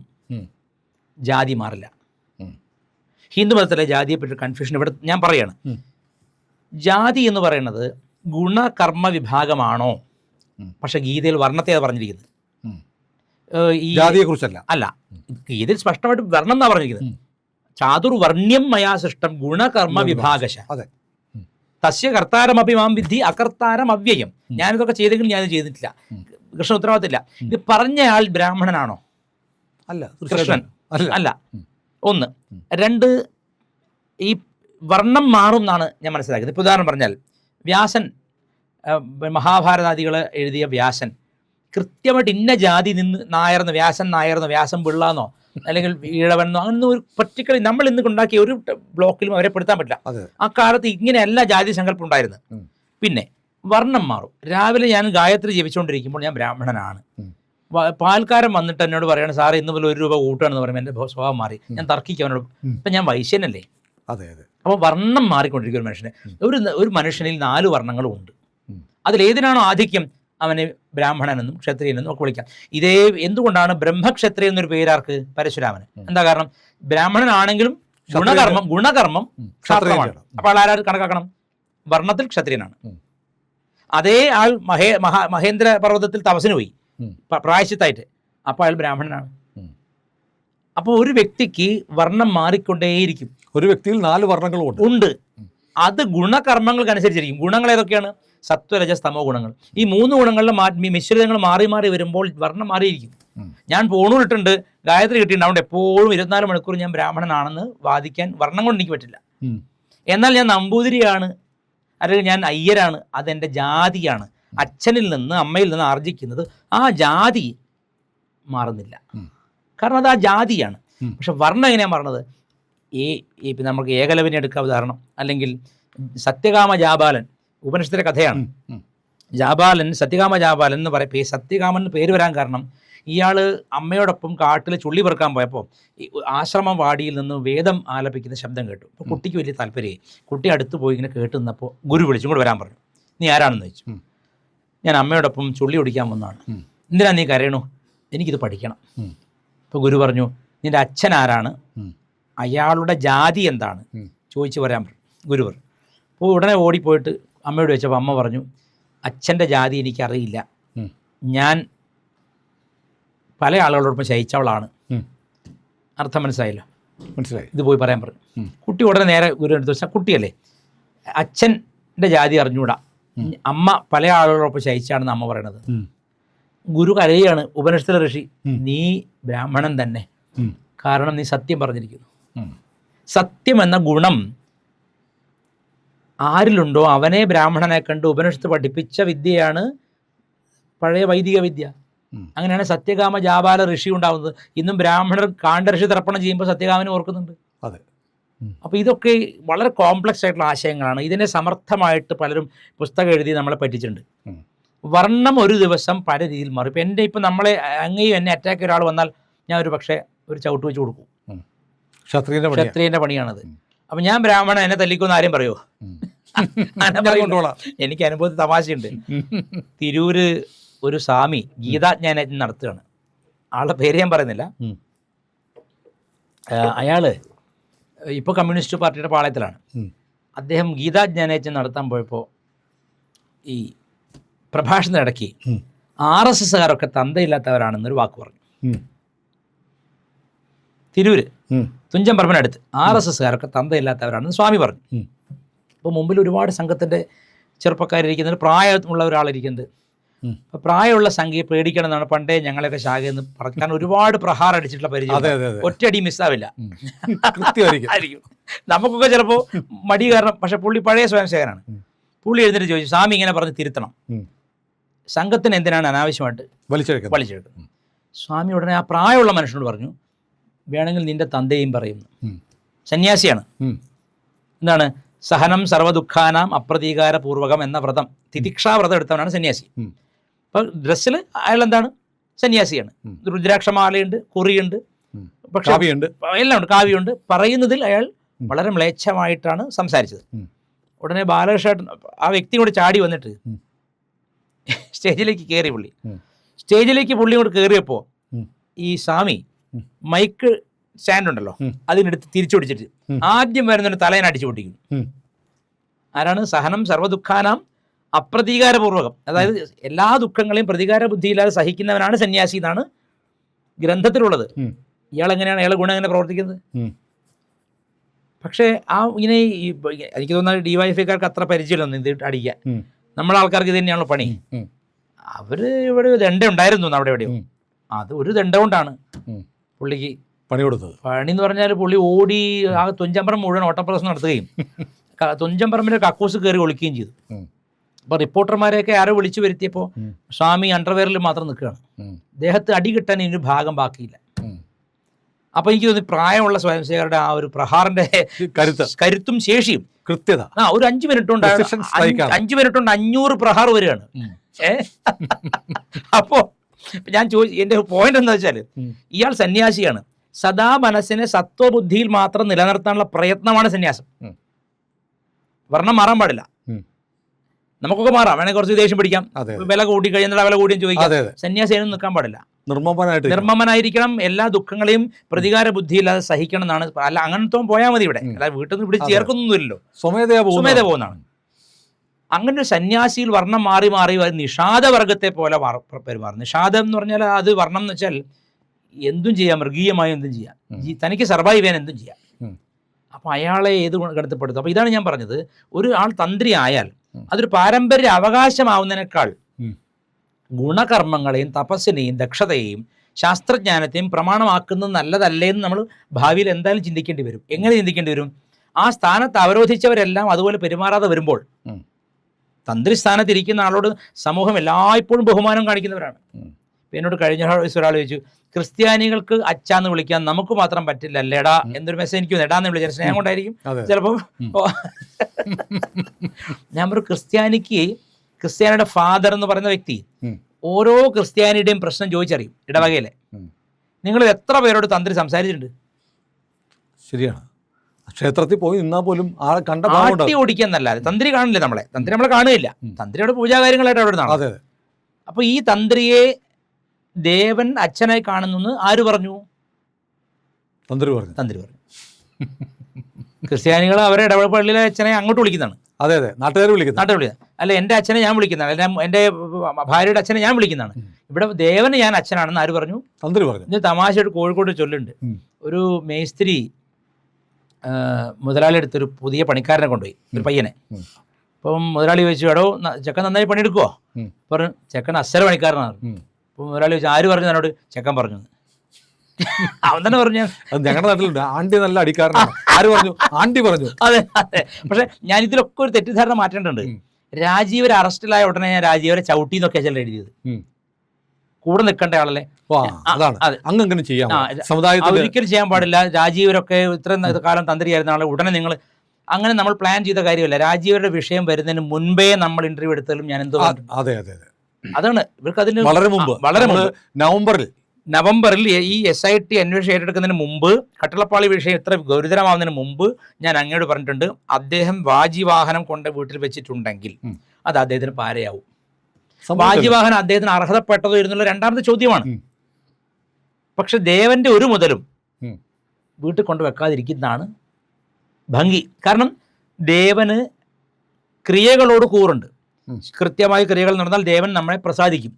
ജാതി മാറില്ല. ഹിന്ദുമതത്തിലെ ജാതിയെപ്പറ്റി കൺഫ്യൂഷൻ ഇവിടെ ഞാൻ പറയാണ്. ജാതി എന്ന് പറയുന്നത് ഗുണകർമ്മ വിഭാഗമാണോ? പക്ഷെ ഗീതയിൽ വർണ്ണത്തെ പറഞ്ഞിരിക്കുന്നത്, ജാതിയെക്കുറിച്ചല്ല. അല്ല, ഗീതയിൽ സ്പഷ്ടമായിട്ട് വർണ്ണം എന്നാണ് പറഞ്ഞിരിക്കുന്നത്. ചാതുർവർണ്ണ്യം മയാ സൃഷ്ടം ഗുണകർമ്മ വിഭാഗശ തസ്യ കർത്താരമപി മാം വിദ്ധി അകർത്താരം അവ്യയം. ഞാനിതൊക്കെ ചെയ്തെങ്കിലും ഞാനിത് ചെയ്തിട്ടില്ല. കൃഷ്ണൻ ഉത്തരവാദിത്തമില്ല. ഇത് പറഞ്ഞയാൾ ബ്രാഹ്മണനാണോ? അല്ല, കൃഷ്ണൻ അല്ല. ഒന്ന്. രണ്ട്, ഈ വർണ്ണം മാറും എന്നാണ് ഞാൻ മനസ്സിലാക്കിയത്. ഇപ്പോൾ ഉദാഹരണം പറഞ്ഞാൽ വ്യാസൻ, മഹാഭാരതാദികൾ എഴുതിയ വ്യാസൻ കൃത്യമായിട്ട് ഇന്ന ജാതി നിന്ന് നായർന്നോ, വ്യാസൻ നായർന്നോ, വ്യാസം പിള്ളാന്നോ, അല്ലെങ്കിൽ ഈഴവനെന്നോ, അങ്ങനെ ഒരു പർട്ടിക്കുലർ നമ്മൾ ഇന്ന് ഉണ്ടാക്കിയ ഒരു ബ്ലോക്കിലും അവരെ പെടുത്താൻ പറ്റില്ല. ആ കാലത്ത് ഇങ്ങനെയല്ല ജാതി സങ്കല്പം ഉണ്ടായിരുന്നത്. പിന്നെ വർണ്ണം മാറും. രാവിലെ ഞാൻ ഗായത്രി ജപിച്ചുകൊണ്ടിരിക്കുമ്പോൾ ഞാൻ ബ്രാഹ്മണനാണ്. പാൽക്കാരൻ വന്നിട്ട് എന്നോട് പറയണം, സാറേ ഇന്ന് പോലെ 1 രൂപ കൂട്ടുകയാണെന്ന് പറയുമ്പോൾ എൻ്റെ സ്വഭാവം മാറി. ഞാൻ തർക്കിക്കും അവനോട്. ഇപ്പം ഞാൻ വൈശ്യനല്ലേ? അപ്പോൾ വർണ്ണം മാറിക്കൊണ്ടിരിക്കും ഒരു മനുഷ്യന്. ഒരു മനുഷ്യനിൽ 4 വർണ്ണങ്ങളും ഉണ്ട്. അതിലേതിനാണോ ആധിക്യം അവനെ ബ്രാഹ്മണനെന്നും ക്ഷത്രിയനെന്നും ഒക്കെ വിളിക്കാം. ഇതേ എന്തുകൊണ്ടാണ് ബ്രഹ്മക്ഷത്രിയ എന്നൊരു പേരാർക്ക്? പരശുരാമന്. എന്താ കാരണം? ബ്രാഹ്മണനാണെങ്കിലും ഗുണകർമ്മം ക്ഷത്രമാണ്. അപ്പോൾ ആൾ കണക്കാക്കണം, വർണ്ണത്തിൽ ക്ഷത്രിയനാണ്. അതേ ആൾ മഹേന്ദ്ര പർവ്വതത്തിൽ തപസ്സിന് പോയി പ്രായശ്ചിത്തായിട്ട്, അപ്പോൾ അയാൾ ബ്രാഹ്മണനാണ്. അപ്പോൾ ഒരു വ്യക്തിക്ക് വർണ്ണം മാറിക്കൊണ്ടേയിരിക്കും. ഒരു വ്യക്തിയിൽ 4 വർണ്ണങ്ങളും ഉണ്ട്. അത് ഗുണകർമ്മങ്ങൾക്കനുസരിച്ചിരിക്കും. ഗുണങ്ങൾ ഏതൊക്കെയാണ്? സത്വരജസ്തമോ ഗുണങ്ങൾ. ഈ 3 ഗുണങ്ങളിലെ മിശ്രിതങ്ങൾ മാറി മാറി വരുമ്പോൾ വർണ്ണം മാറിയിരിക്കും. ഞാൻ പോണൂരിട്ടുണ്ട്, ഗായത്രി കിട്ടിയിട്ടുണ്ട്, അതുകൊണ്ട് എപ്പോഴും 24 മണിക്കൂർ ഞാൻ ബ്രാഹ്മണനാണെന്ന് വാദിക്കാൻ വർണ്ണം കൊണ്ട് എനിക്ക് പറ്റില്ല. എന്നാൽ ഞാൻ നമ്പൂതിരിയാണ്, അല്ലെങ്കിൽ ഞാൻ അയ്യരാണ്, അതെൻ്റെ ജാതിയാണ്. അച്ഛനിൽ നിന്ന് അമ്മയിൽ നിന്ന് ആർജിക്കുന്നത് ആ ജാതി മാറുന്നില്ല, കാരണം അത് ആ ജാതിയാണ്. പക്ഷെ വർണ്ണം എങ്ങനെയാണ് മാറുന്നത്? ഇപ്പം നമുക്ക് ഏകലവ്യനെ എടുക്കുക ഉദാഹരണം, അല്ലെങ്കിൽ സത്യകാമ ജാബാലൻ ഉപനിഷത്തിലെ കഥയാണ്. ജാബാലൻ, സത്യകാമ ജാബാലൻ എന്ന് പറയും. സത്യകാമൻ എന്ന് പേര് വരാൻ കാരണം ഇയാൾ അമ്മയോടൊപ്പം കാട്ടിൽ ചുള്ളി പെറുക്കാൻ പോയപ്പോൾ ഈ ആശ്രമം വാടിയിൽ നിന്ന് വേദം ആലപിക്കുന്ന ശബ്ദം കേട്ടു. അപ്പോൾ കുട്ടിക്ക് വലിയ താല്പര്യമായി. കുട്ടി അടുത്ത് പോയി ഇങ്ങനെ കേട്ട് നിന്നപ്പോൾ ഗുരു വിളിച്ചു, ഇങ്ങോട്ട് വരാൻ പറഞ്ഞു. നീ ആരാണെന്ന് ചോദിച്ചു. ഞാൻ അമ്മയോടൊപ്പം ചുള്ളി ഒടിക്കാൻ വന്നതാണ്. എന്തിനാ നീ കരയണു? എനിക്കിത് പഠിക്കണം. അപ്പോൾ ഗുരു പറഞ്ഞു, നിൻ്റെ അച്ഛൻ ആരാണ്, അയാളുടെ ജാതി എന്താണ് ചോദിച്ച് വരാൻ പറഞ്ഞു. ഗുരു പറഞ്ഞു. അപ്പോൾ ഉടനെ ഓടിപ്പോയിട്ട് അമ്മയോട് ചോദിച്ചപ്പോൾ അമ്മ പറഞ്ഞു, അച്ഛൻ്റെ ജാതി എനിക്കറിയില്ല, ഞാൻ പല ആളുകളോടൊപ്പം ശയിച്ചവളാണ്. അർത്ഥം മനസ്സിലായല്ലോ? മനസ്സിലായി. ഇത് പോയി പറയാൻ പറഞ്ഞു. കുട്ടി ഉടനെ നേരെ ഗുരു എടുത്ത് വെച്ചാൽ, കുട്ടിയല്ലേ, അച്ഛൻ്റെ ജാതി അറിഞ്ഞൂടാ, അമ്മ പല ആളുകളോടൊപ്പം ശയിച്ചാണെന്ന് അമ്മ പറയണത്. ഗുരു കരയാണ്. ഉപനിഷത്തിലെ ഋഷി, നീ ബ്രാഹ്മണൻ തന്നെ, കാരണം നീ സത്യം പറഞ്ഞിരിക്കുന്നു. സത്യം എന്ന ഗുണം ആരിലുണ്ടോ അവനെ ബ്രാഹ്മണനെ കണ്ട് ഉപനിഷത്ത് പഠിപ്പിച്ച വിദ്യയാണ് പഴയ വൈദിക വിദ്യ. അങ്ങനെയാണ് സത്യകാമ ജാബാല ഋഷി ഉണ്ടാകുന്നത്. ഇന്നും ബ്രാഹ്മണർ കാണ്ഡഋഷി തർപ്പണം ചെയ്യുമ്പോൾ സത്യകാമനെ ഓർക്കുന്നുണ്ട്. അതെ. അപ്പോൾ ഇതൊക്കെ വളരെ കോംപ്ലക്സ് ആയിട്ടുള്ള ആശയങ്ങളാണ്. ഇതിനെ സമർത്ഥമായിട്ട് പലരും പുസ്തകം എഴുതി നമ്മളെ പറ്റിച്ചിട്ടുണ്ട്. വർണ്ണം ഒരു ദിവസം പല രീതിയിൽ മാറും. ഇപ്പം നമ്മളെ അങ്ങേയും എന്നെ അറ്റാക്ക് ഒരാൾ വന്നാൽ ഞാൻ ഒരു പക്ഷേ ഒരു ചവിട്ട് വെച്ച് കൊടുക്കും. ക്ഷത്രിയൻ്റെ പണിയാണത്. അപ്പം ഞാൻ ബ്രാഹ്മണൻ, എന്നെ തല്ലിക്കൊന്ന് ആരും പറയുമോ? എനിക്ക് അനുഭവത്തിൽ തമാശയുണ്ട്. തിരൂര് ഒരു സ്വാമി ഗീതാജ്ഞാനം നടത്തുകയാണ്. ആളുടെ പേര് ഞാൻ പറയുന്നില്ല. അയാൾ ഇപ്പോൾ കമ്മ്യൂണിസ്റ്റ് പാർട്ടിയുടെ പാളയത്തിലാണ്. അദ്ദേഹം ഗീതാജ്ഞാനയജ്ഞം നടത്താൻ പോയപ്പോൾ ഈ പ്രഭാഷണത്തിനിടയ്ക്ക് RSSകാരൊക്കെ തന്തയില്ലാത്തവരാണെന്നൊരു വാക്ക് പറഞ്ഞു. തിരൂര് തുഞ്ചൻ പറമ്പിനടുത്ത് RSSകാരൊക്കെ തന്തയില്ലാത്തവരാണെന്ന് സ്വാമി പറഞ്ഞു. അപ്പോൾ മുമ്പിൽ ഒരുപാട് സംഘത്തിൻ്റെ ചെറുപ്പക്കാരിരിക്കുന്നത്, പ്രായമുള്ള ഒരാളിരിക്കുന്നത്. അപ്പോൾ പ്രായമുള്ള സംഖ്യയെ പേടിക്കണം എന്നാണ് പണ്ടേ ഞങ്ങളൊക്കെ ശാഖയെന്ന് പറഞ്ഞു. കാരണം ഒരുപാട് പ്രഹാരം അടിച്ചിട്ടുള്ള പരിചയം, ഒറ്റയടി മിസ്സാവില്ല ആയിരിക്കും. നമുക്കൊക്കെ ചിലപ്പോൾ മടി കാരണം. പക്ഷെ പുള്ളി പഴയ സ്വയംസേവനാണ്. പുള്ളി എഴുന്നേറ്റ് ചോദിച്ചു, സ്വാമി ഇങ്ങനെ പറഞ്ഞ് തിരുത്തണം, സംഘത്തിന് എന്തിനാണ് അനാവശ്യമായിട്ട് വലിച്ചെടുക്കുന്നത്? സ്വാമി ഉടനെ ആ പ്രായമുള്ള മനുഷ്യനോട് പറഞ്ഞു, വേണമെങ്കിൽ നിന്റെ തന്തയും പറയുന്നു. സന്യാസിയാണ്. എന്താണ്? സഹനം സർവ്വദുഃഖാനാം അപ്രതീകാരപൂർവകം എന്ന വ്രതം, തിതിക്ഷാവ്രതം എടുത്തവനാണ് സന്യാസി. അപ്പോൾ ഡ്രസ്സിൽ അയാൾ എന്താണ്? സന്യാസിയാണ്. രുദ്രാക്ഷമാലയുണ്ട്, കുറിയുണ്ട്, പക്ഷേ എല്ലാം ഉണ്ട്, കാവ്യമുണ്ട്. പറയുന്നതിൽ അയാൾ വളരെ മ്ലേച്ഛമായിട്ടാണ് സംസാരിച്ചത്. ഉടനെ ബാലകൃഷ്ണൻ ആ വ്യക്തി കൂടെ ചാടി വന്നിട്ട് സ്റ്റേജിലേക്ക് കയറി. സ്റ്റേജിലേക്ക് പുള്ളി കൂടെ കയറിയപ്പോൾ ഈ സ്വാമി മൈക്ക് സ്റ്റാൻഡ് ഉണ്ടല്ലോ, അതിനെടുത്ത് തിരിച്ചു പിടിച്ചിട്ട് ആദ്യം വരുന്നതിന് തലേനെ അടിച്ചു പൊട്ടിക്കുന്നു. ആരാണ്? സഹനം സർവ്വദുഃഖാനാം അപ്രതീകാരപൂർവകം, അതായത് എല്ലാ ദുഃഖങ്ങളെയും പ്രതികാര ബുദ്ധിയില്ലാതെ സഹിക്കുന്നവനാണ് സന്യാസി എന്നാണ് ഗ്രന്ഥത്തിലുള്ളത്. ഇയാൾ എങ്ങനെയാണ്, അയാളെ ഗുണം എങ്ങനെ പ്രവർത്തിക്കുന്നത്? പക്ഷേ ആ ഇങ്ങനെ എനിക്ക് തോന്നുന്നത് DYFIക്കാർക്ക് അത്ര പരിചയമില്ലെന്ന് ഇത് അടിക്കാൻ. നമ്മളെ ആൾക്കാർക്ക് ഇത് തന്നെയാണല്ലോ പണി. അവർ ഇവിടെ ദണ്ഡ ഉണ്ടായിരുന്നു അവിടെ എവിടെയോ, അത് ഒരു ദണ്ഡ കൊണ്ടാണ് പുള്ളിക്ക് പണി കൊടുത്തത്. പണി എന്ന് പറഞ്ഞാൽ പുള്ളി ഓടി ആ തുഞ്ചമ്പറം മുഴുവൻ ഓട്ടപ്രദർശനം നടത്തുകയും തുഞ്ചമ്പറമ്പിൻ്റെ കക്കൂസ് കയറി ഒളിക്കുകയും ചെയ്തു. അപ്പോൾ റിപ്പോർട്ടർമാരെയൊക്കെ ആരോ വിളിച്ചു വരുത്തിയപ്പോൾ സ്വാമി അണ്ടർവെയറിൽ മാത്രം നിൽക്കുകയാണ്. ദേഹത്ത് അടി കിട്ടാൻ ഇനി ഭാഗം ബാക്കിയില്ല. അപ്പോൾ എനിക്ക് തോന്നി പ്രായമുള്ള സ്വയംസേവകരുടെ ആ ഒരു പ്രഹാറിന്റെ കരുത്തും ശേഷിയും കൃത്യത. ഒരു 5 മിനിറ്റ് കൊണ്ട് 5 മിനിറ്റ് കൊണ്ട് 500 പ്രഹാർ വരികയാണ്. അപ്പോൾ ഞാൻ എൻ്റെ പോയിന്റ് എന്താ വെച്ചാൽ, ഇയാൾ സന്യാസിയാണ്. സദാ മനസ്സിനെ സത്വബുദ്ധിയിൽ മാത്രം നിലനിർത്താനുള്ള പ്രയത്നമാണ് സന്യാസം. വർണ്ണം മാറാൻ പാടില്ല. നമുക്കൊക്കെ മാറാം, വേണമെങ്കിൽ കുറച്ച് ദേഷ്യം പിടിക്കാം, വില കൂട്ടി കഴിഞ്ഞാൽ വില കൂടിയും ചോദിക്കാം. സന്യാസി അതിനൊന്നും നിൽക്കാൻ പാടില്ല. നിർമ്മമനായിരിക്കണം. എല്ലാ ദുഃഖങ്ങളെയും പ്രതികാര ബുദ്ധിയില്ലാതെ സഹിക്കണം എന്നാണ്. അല്ല അങ്ങനത്തെ പോയാൽ മതി. ഇവിടെ അല്ല വീട്ടിൽ നിന്ന് പിടിച്ച് ചേർക്കുന്നൊന്നുമില്ലല്ലോ, സ്വമേധയാ പോകുന്നതാണ്. അങ്ങനെ ഒരു സന്യാസിയിൽ വർണ്ണം മാറി മാറി നിഷാദവർഗത്തെ പോലെ പെരുമാറും. നിഷാദം എന്ന് പറഞ്ഞാൽ അത് വർണ്ണം എന്ന് വെച്ചാൽ എന്തും ചെയ്യാം, മൃഗീയമായി എന്തും ചെയ്യാം, തനിക്ക് സർവൈവ് ചെയ്യാൻ എന്തും ചെയ്യാം. അപ്പോൾ അയാളെ ഏത് ഗണത്തിൽപ്പെടുത്തും? അപ്പോൾ ഇതാണ് ഞാൻ പറഞ്ഞത്, ഒരു ആൾ തന്ത്രി ആയാൽ അതൊരു പാരമ്പര്യ അവകാശമാവുന്നതിനേക്കാൾ ഗുണകർമ്മങ്ങളെയും തപസ്സിനെയും ദക്ഷതയെയും ശാസ്ത്രജ്ഞാനത്തെയും പ്രമാണമാക്കുന്നത് നല്ലതല്ലേ എന്ന് നമ്മൾ ഭാവിയിൽ എന്തായാലും ചിന്തിക്കേണ്ടി വരും. എങ്ങനെ ചിന്തിക്കേണ്ടി വരും? ആ സ്ഥാനത്ത് അവരോധിച്ചവരെല്ലാം അതുപോലെ പെരുമാറാതെ വരുമ്പോൾ തന്ത്രി സ്ഥാനത്തിരിക്കുന്ന ആളോട് സമൂഹം എല്ലായ്പ്പോഴും ബഹുമാനം കാണിക്കുന്നവരാണ്. എന്നോട് കഴിഞ്ഞ ദിവസം ഒരാൾ ചോദിച്ചു, ക്രിസ്ത്യാനികൾക്ക് അച്ഛാന്ന് വിളിക്കാൻ നമുക്ക് മാത്രം പറ്റില്ല അല്ലേടാ എന്നൊരു മെസ്സേജ് എനിക്ക് വന്നു. എടാന്ന് വിളിച്ച സ്നേഹം കൊണ്ടായിരിക്കും ചിലപ്പോൾ. ഞാൻ ഒരു ക്രിസ്ത്യാനിയുടെ ഫാദർ എന്ന് പറയുന്ന വ്യക്തി ഓരോ ക്രിസ്ത്യാനിയുടെയും പ്രശ്നം ചോദിച്ചറിയും ഇടവകയിലെ. നിങ്ങൾ എത്ര പേരോട് തന്ത്രി സംസാരിച്ചിട്ടുണ്ട്? ശരിയാണ്. ക്ഷേത്രത്തിൽ പോയി നിന്നാൽ പോലും ആട്ടി ഓടിക്കാന്നല്ലാതെ തന്ത്രി കാണില്ല നമ്മളെ. തന്ത്രി നമ്മളെ കാണുകയില്ല. തന്ത്രിയുടെ പൂജാകാര്യങ്ങളായിട്ട് അവിടെ നടന്നു. അപ്പൊ ഈ തന്ത്രിയെ ദേവൻ അച്ഛനായി കാണുന്നു ആര് പറഞ്ഞു? തന്ത്രി പറഞ്ഞു. ക്രിസ്ത്യാനികൾ അവരെ ഇടവപ്പള്ളിയിലെ അച്ഛനെ അങ്ങോട്ട് വിളിക്കുന്നതാണ്. അതെ അതെ, നാട്ടുകാർ വിളിക്കുന്നത്. അല്ല, എൻ്റെ അച്ഛനെ ഞാൻ വിളിക്കുന്നതാണ്, എൻ്റെ ഭാര്യയുടെ അച്ഛനെ ഞാൻ വിളിക്കുന്നതാണ്. ഇവിടെ ദേവന് ഞാൻ അച്ഛനാണെന്ന് ആര് പറഞ്ഞു? തന്ത്രി പറഞ്ഞു. ഇത് തമാശയായിട്ട് കോഴിക്കോട് ചൊല്ലുണ്ട്. ഒരു മേസ്ത്രി മുതലാളി എടുത്തൊരു പുതിയ പണിക്കാരനെ കൊണ്ടുപോയി, ഒരു പയ്യനെ. അപ്പം മുതലാളി ചോദിച്ചു, എടോ ചെക്കൻ നന്നായി പണിയെടുക്കുവോ? പറഞ്ഞു ചെക്കൻ അസല പണിക്കാരനാണ്. അപ്പം മുതലാളി ചോദിച്ചു, ആര് പറഞ്ഞു എന്നോട്? ചെക്കൻ പറഞ്ഞു. അവൻ തന്നെ പറഞ്ഞു. ഞങ്ങളുടെ നാട്ടിലുണ്ട്, ആണ്ടി നല്ല അടിക്കാരനാണ്. ആര് പറഞ്ഞു? ആണ്ടി പറഞ്ഞു. അതെ അതെ. പക്ഷെ ഞാൻ ഇതിലൊക്കെ ഒരു തെറ്റിദ്ധാരണ മാറ്റേണ്ടതുണ്ട്. രാജീവരെ അറസ്റ്റിലായ ഉടനെ ഞാൻ രാജീവരെ ചവിട്ടി എന്നൊക്കെയാണ് ചില എഴുതിയത്. കൂടെ നിൽക്കേണ്ട ആളല്ലേ. ഒരിക്കലും ചെയ്യാൻ പാടില്ല. രാജീവരൊക്കെ ഇത്രയും കാലം തന്ത്രിയായിരുന്ന ആളെ ഉടനെ നിങ്ങൾ അങ്ങനെ നമ്മൾ പ്ലാൻ ചെയ്ത കാര്യമല്ല. രാജീവരുടെ വിഷയം വരുന്നതിന് മുൻപേ നമ്മൾ ഇന്റർവ്യൂ എടുത്താലും ഞാൻ എന്തോ അതാണ് ഇവർക്ക് അതിന് വളരെ മുമ്പ് നവംബറിൽ ഈ SIT അന്വേഷണം ഏറ്റെടുക്കുന്നതിന് മുമ്പ്, കട്ടളപ്പാളി വിഷയം ഇത്ര ഗുരുതരമാവുന്നതിന് മുമ്പ് ഞാൻ അങ്ങോട്ട് പറഞ്ഞിട്ടുണ്ട്, അദ്ദേഹം വാജിവാഹനം കൊണ്ട് വീട്ടിൽ വെച്ചിട്ടുണ്ടെങ്കിൽ അത് അദ്ദേഹത്തിന് പാരയാവും. വാജിവാഹനം അദ്ദേഹത്തിന് അർഹതപ്പെട്ടതോ ഇരുന്നുള്ള രണ്ടാമത്തെ ചോദ്യമാണ്. പക്ഷെ ദേവന്റെ ഒരു മുതലും വീട്ടിൽ കൊണ്ട് വെക്കാതിരിക്കുന്നതാണ് ഭംഗി. കാരണം ദേവന് ക്രിയകളോട് കൂറുണ്ട്. കൃത്യമായി ക്രിയകൾ നടന്നാൽ ദേവൻ നമ്മളെ പ്രസാദിക്കും.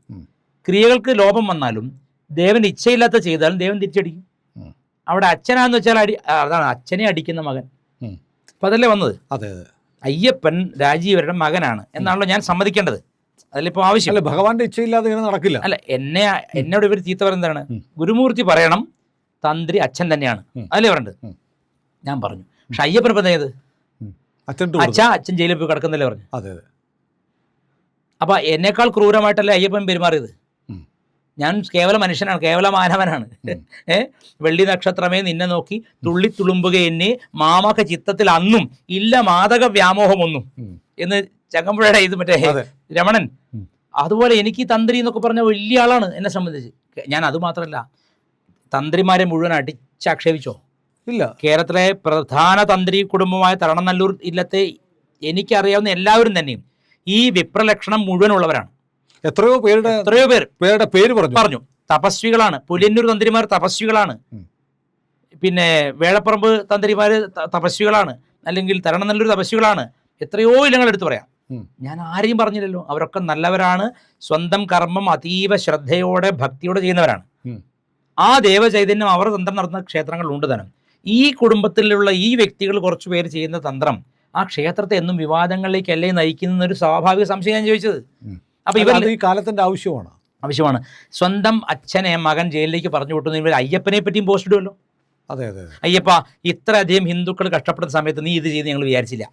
ക്രിയകൾക്ക് ലോപം വന്നാലും ദേവൻ ഇച്ഛയില്ലാത്ത ചെയ്താലും ദേവൻ തിരിച്ചടിക്കും. അവിടെ അച്ഛനാന്ന് വെച്ചാൽ അതാണ് അച്ഛനെ അടിക്കുന്ന മകൻ. അപ്പൊ അതല്ലേ വന്നത്. അയ്യപ്പൻ രാജീവരുടെ മകനാണ് എന്നാണല്ലോ ഞാൻ സമ്മതിക്കേണ്ടത്. അതിലിപ്പോ ആവശ്യം ഭഗവാന്റെ ഇച്ഛയില്ലാതെ നടക്കില്ല. അല്ല, എന്നോട് ഇവർ ചീത്ത പറയുന്നതാണ്. ഗുരുമൂർത്തി പറയണം തന്ത്രി അച്ഛൻ തന്നെയാണ്, അതല്ലേ പറഞ്ഞത്. ഞാൻ പറഞ്ഞു. പക്ഷെ അയ്യപ്പൻ ഇപ്പം ചെയ്ത് അച്ഛൻ ജയിലിൽ പോയി കിടക്കുന്നല്ലേ പറഞ്ഞു. അപ്പൊ എന്നേക്കാൾ ക്രൂരമായിട്ടല്ലേ അയ്യപ്പൻ പെരുമാറിയത്. ഞാൻ കേവല മനുഷ്യനാണ്, കേവല മാനവനാണ്. വെള്ളി നക്ഷത്രമേ നിന്നെ നോക്കി തുള്ളി തുളുമ്പുക എന്നെ മാമക ചിത്തത്തിൽ അന്നും ഇല്ല മാതക വ്യാമോഹമൊന്നും എന്ന് ചങ്ങമ്പുഴയുടെ ഇത് മറ്റേ രമണൻ. അതുപോലെ എനിക്ക് തന്ത്രി എന്നൊക്കെ പറഞ്ഞ വലിയ ആളാണ് എന്നെ സംബന്ധിച്ച്. ഞാൻ അതുമാത്രമല്ല, തന്ത്രിമാരെ മുഴുവൻ അടിച്ചാക്ഷേപിച്ചോ? ഇല്ല. കേരളത്തിലെ പ്രധാന തന്ത്രി കുടുംബമായ തരണനല്ലൂർ ഇല്ലത്തെ എനിക്കറിയാവുന്ന എല്ലാവരും തന്നെയും ഈ വിപ്രലക്ഷണം മുഴുവനുള്ളവരാണ്. എത്രയോ പേരുടെ പേര് പറഞ്ഞു. തപസ്വികളാണ്. പുലിയന്നൂർ തന്ത്രിമാർ തപസ്വികളാണ്. പിന്നെ വേഴപ്പറമ്പ് തന്ത്രിമാർ തപസ്വികളാണ്. അല്ലെങ്കിൽ തരണനല്ലൂർ തപസ്വികളാണ്. എത്രയോ ഇനങ്ങൾ എടുത്തു പറയാം. ഞാൻ ആരെയും പറഞ്ഞില്ലല്ലോ. അവരൊക്കെ നല്ലവരാണ്. സ്വന്തം കർമ്മം അതീവ ശ്രദ്ധയോടെ ഭക്തിയോടെ ചെയ്യുന്നവരാണ്. ആ ദേവചൈതന്യം അവർ തന്ത്രം നടത്തുന്ന ക്ഷേത്രങ്ങളിലുണ്ട് തന്നെ. ഈ കുടുംബത്തിലുള്ള ഈ വ്യക്തികൾ കുറച്ചു പേര് ചെയ്യുന്ന തന്ത്രം ആ ക്ഷേത്രത്തെ എന്നും വിവാദങ്ങളിലേക്കല്ലേ നയിക്കുന്ന ഒരു സ്വാഭാവിക സംശയം ഞാൻ ചോദിച്ചത്. അപ്പൊ ഇവർ ഈ കാലത്തിന്റെ ആവശ്യമാണ്. സ്വന്തം അച്ഛനെ മകൻ ജയിലിലേക്ക് പറഞ്ഞു വിട്ടുന്ന ഇവർ അയ്യപ്പനെ പറ്റിയും പോസ്റ്റ് ഇടുമല്ലോ. അയ്യപ്പ ഇത്രയധികം ഹിന്ദുക്കൾ കഷ്ടപ്പെടുന്ന സമയത്ത് നീ ഇത് ചെയ്ത് ഞങ്ങൾ വിചാരിച്ചില്ല.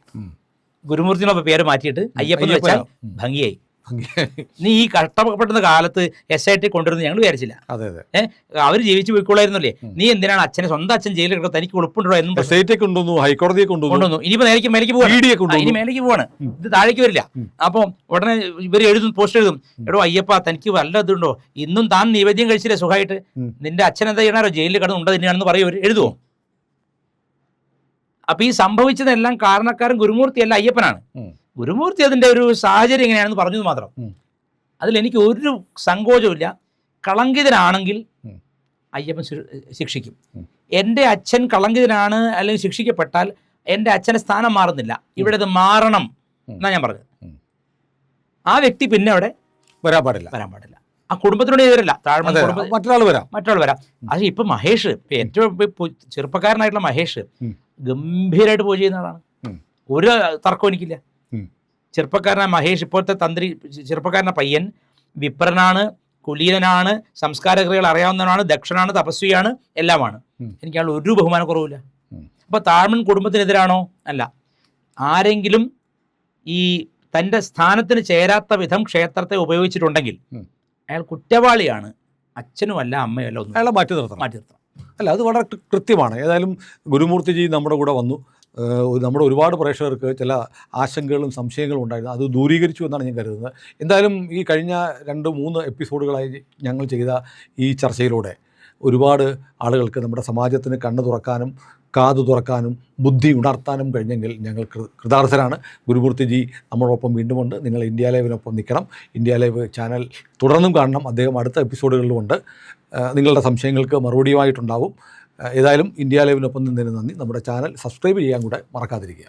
ഗുരുമൂർത്തിനൊപ്പം പേര് മാറ്റിയിട്ട് അയ്യപ്പൻ വെച്ചാൽ ഭംഗിയായി. നീ ഈ കഷ്ടപ്പെടുന്ന കാലത്ത് SIT കൊണ്ടുവരുന്നത് ഞങ്ങൾ വിചാരിച്ചില്ല. അവർ ജീവിച്ചു പോയിക്കോളായിരുന്നല്ലേ. നീ എന്തിനാണ് അച്ഛനെ സ്വന്തം അച്ഛൻ ജയിലിൽ കിടക്കുന്നത്? തനിക്ക് ഉൾപ്പുണ്ടോ എന്നും ഹൈക്കോടതിയെ കൊണ്ടുവന്നു. ഇനിയിപ്പോ മേലേക്ക് പോവാണ്. ഇത് താഴേക്ക് വരില്ല. അപ്പം ഉടനെ ഇവർ പോസ്റ്റ് എഴുതും, എടോ അയ്യപ്പ തനിക്ക് വല്ല ഇതുണ്ടോ? ഇന്നും താൻ നിവേദ്യം കഴിച്ചില്ലേ സുഖമായിട്ട്? നിന്റെ അച്ഛൻ എന്താ ചെയ്യണോ? ജയിലിൽ കിടന്ന് ഉണ്ടോ തന്നെയാണെന്ന് പറയും. എഴുതുമോ? അപ്പൊ ഈ സംഭവിച്ചതെല്ലാം കാരണക്കാരൻ ഗുരുമൂർത്തിയല്ല, അയ്യപ്പനാണ്. ഗുരുമൂർത്തി അതിന്റെ ഒരു സാഹചര്യം എങ്ങനെയാണെന്ന് പറഞ്ഞത് മാത്രം. അതിലെനിക്ക് ഒരു സങ്കോചമില്ല. കളങ്കിതനാണെങ്കിൽ അയ്യപ്പൻ ശിക്ഷിക്കും. എൻ്റെ അച്ഛൻ കളങ്കിതനാണ് അല്ലെങ്കിൽ ശിക്ഷിക്കപ്പെട്ടാൽ എൻ്റെ അച്ഛൻ്റെ സ്ഥാനം മാറുന്നില്ല. ഇവിടെ ഇത് മാറണം എന്നാ ഞാൻ പറഞ്ഞത്. ആ വ്യക്തി പിന്നെ അവിടെ വരാൻ പാടില്ല. ആ കുടുംബത്തിനോട് എതിരല്ല, മറ്റൊരാൾ വരാം. അത് ഇപ്പൊ മഹേഷ്, ഏറ്റവും ചെറുപ്പക്കാരനായിട്ടുള്ള മഹേഷ് ഗംഭീരമായിട്ട് പൂജ ചെയ്യുന്ന ആളാണ്. ഒരു തർക്കവും എനിക്കില്ല. ചെറുപ്പക്കാരനായ മഹേഷ്, ഇപ്പോഴത്തെ തന്ത്രി, ചെറുപ്പക്കാരനായ പയ്യൻ വിപ്രനാണ്, കുലീനനാണ്, സംസ്കാരക്രിയകൾ അറിയാവുന്നവനാണ്, ദക്ഷനാണ്, തപസ്വിയാണ്, എല്ലാമാണ്. എനിക്കാണ് ഒരു ബഹുമാനക്കുറവില്ല. അപ്പൊ താഴ്മൺ കുടുംബത്തിനെതിരാണോ? അല്ല. ആരെങ്കിലും ഈ തൻ്റെ സ്ഥാനത്തിന് ചേരാത്ത വിധം ക്ഷേത്രത്തെ ഉപയോഗിച്ചിട്ടുണ്ടെങ്കിൽ അയാൾ കുറ്റവാളിയാണ്. അച്ഛനുമല്ല അമ്മയല്ല ഒന്നും അയാളെ മാറ്റി നിർത്തണം. മാറ്റി നിർത്തണം. അല്ല, അത് വളരെ കൃത്യമാണ്. ഏതായാലും ഗുരുമൂർത്തിജി നമ്മുടെ കൂടെ വന്നു. നമ്മുടെ ഒരുപാട് പ്രേക്ഷകർക്ക് ചില ആശങ്കകളും സംശയങ്ങളും ഉണ്ടായിരുന്നു. അത് ദൂരീകരിച്ചു എന്നാണ് ഞാൻ കരുതുന്നത്. എന്തായാലും ഈ കഴിഞ്ഞ 2-3 എപ്പിസോഡുകളായി ഞങ്ങൾ ചെയ്ത ഈ ചർച്ചയിലൂടെ ഒരുപാട് ആളുകൾക്ക് നമ്മുടെ സമാജത്തിന് കണ്ണ് തുറക്കാനും കാതു തുറക്കാനും ബുദ്ധി ഉണർത്താനും കഴിഞ്ഞെങ്കിൽ ഞങ്ങൾ കൃതാർത്ഥരാണ്. ഗുരുമൂർത്തിജി നമ്മളോടൊപ്പം വീണ്ടുമുണ്ട്. നിങ്ങൾ ഇന്ത്യ ലൈവിനൊപ്പം നിൽക്കണം. ഇന്ത്യ ലൈവ് ചാനൽ തുടർന്നും കാണണം. അദ്ദേഹം അടുത്ത എപ്പിസോഡുകളിലുമുണ്ട്. നിങ്ങളുടെ സംശയങ്ങൾക്ക് മറുപടിയുമായിട്ടുണ്ടാവും. ഏതായാലും ഇന്ത്യ ലൈവിനൊപ്പം നിന്നതിന് നന്ദി. നമ്മുടെ ചാനൽ സബ്സ്ക്രൈബ് ചെയ്യാൻ കൂടെ മറക്കാതിരിക്കുക.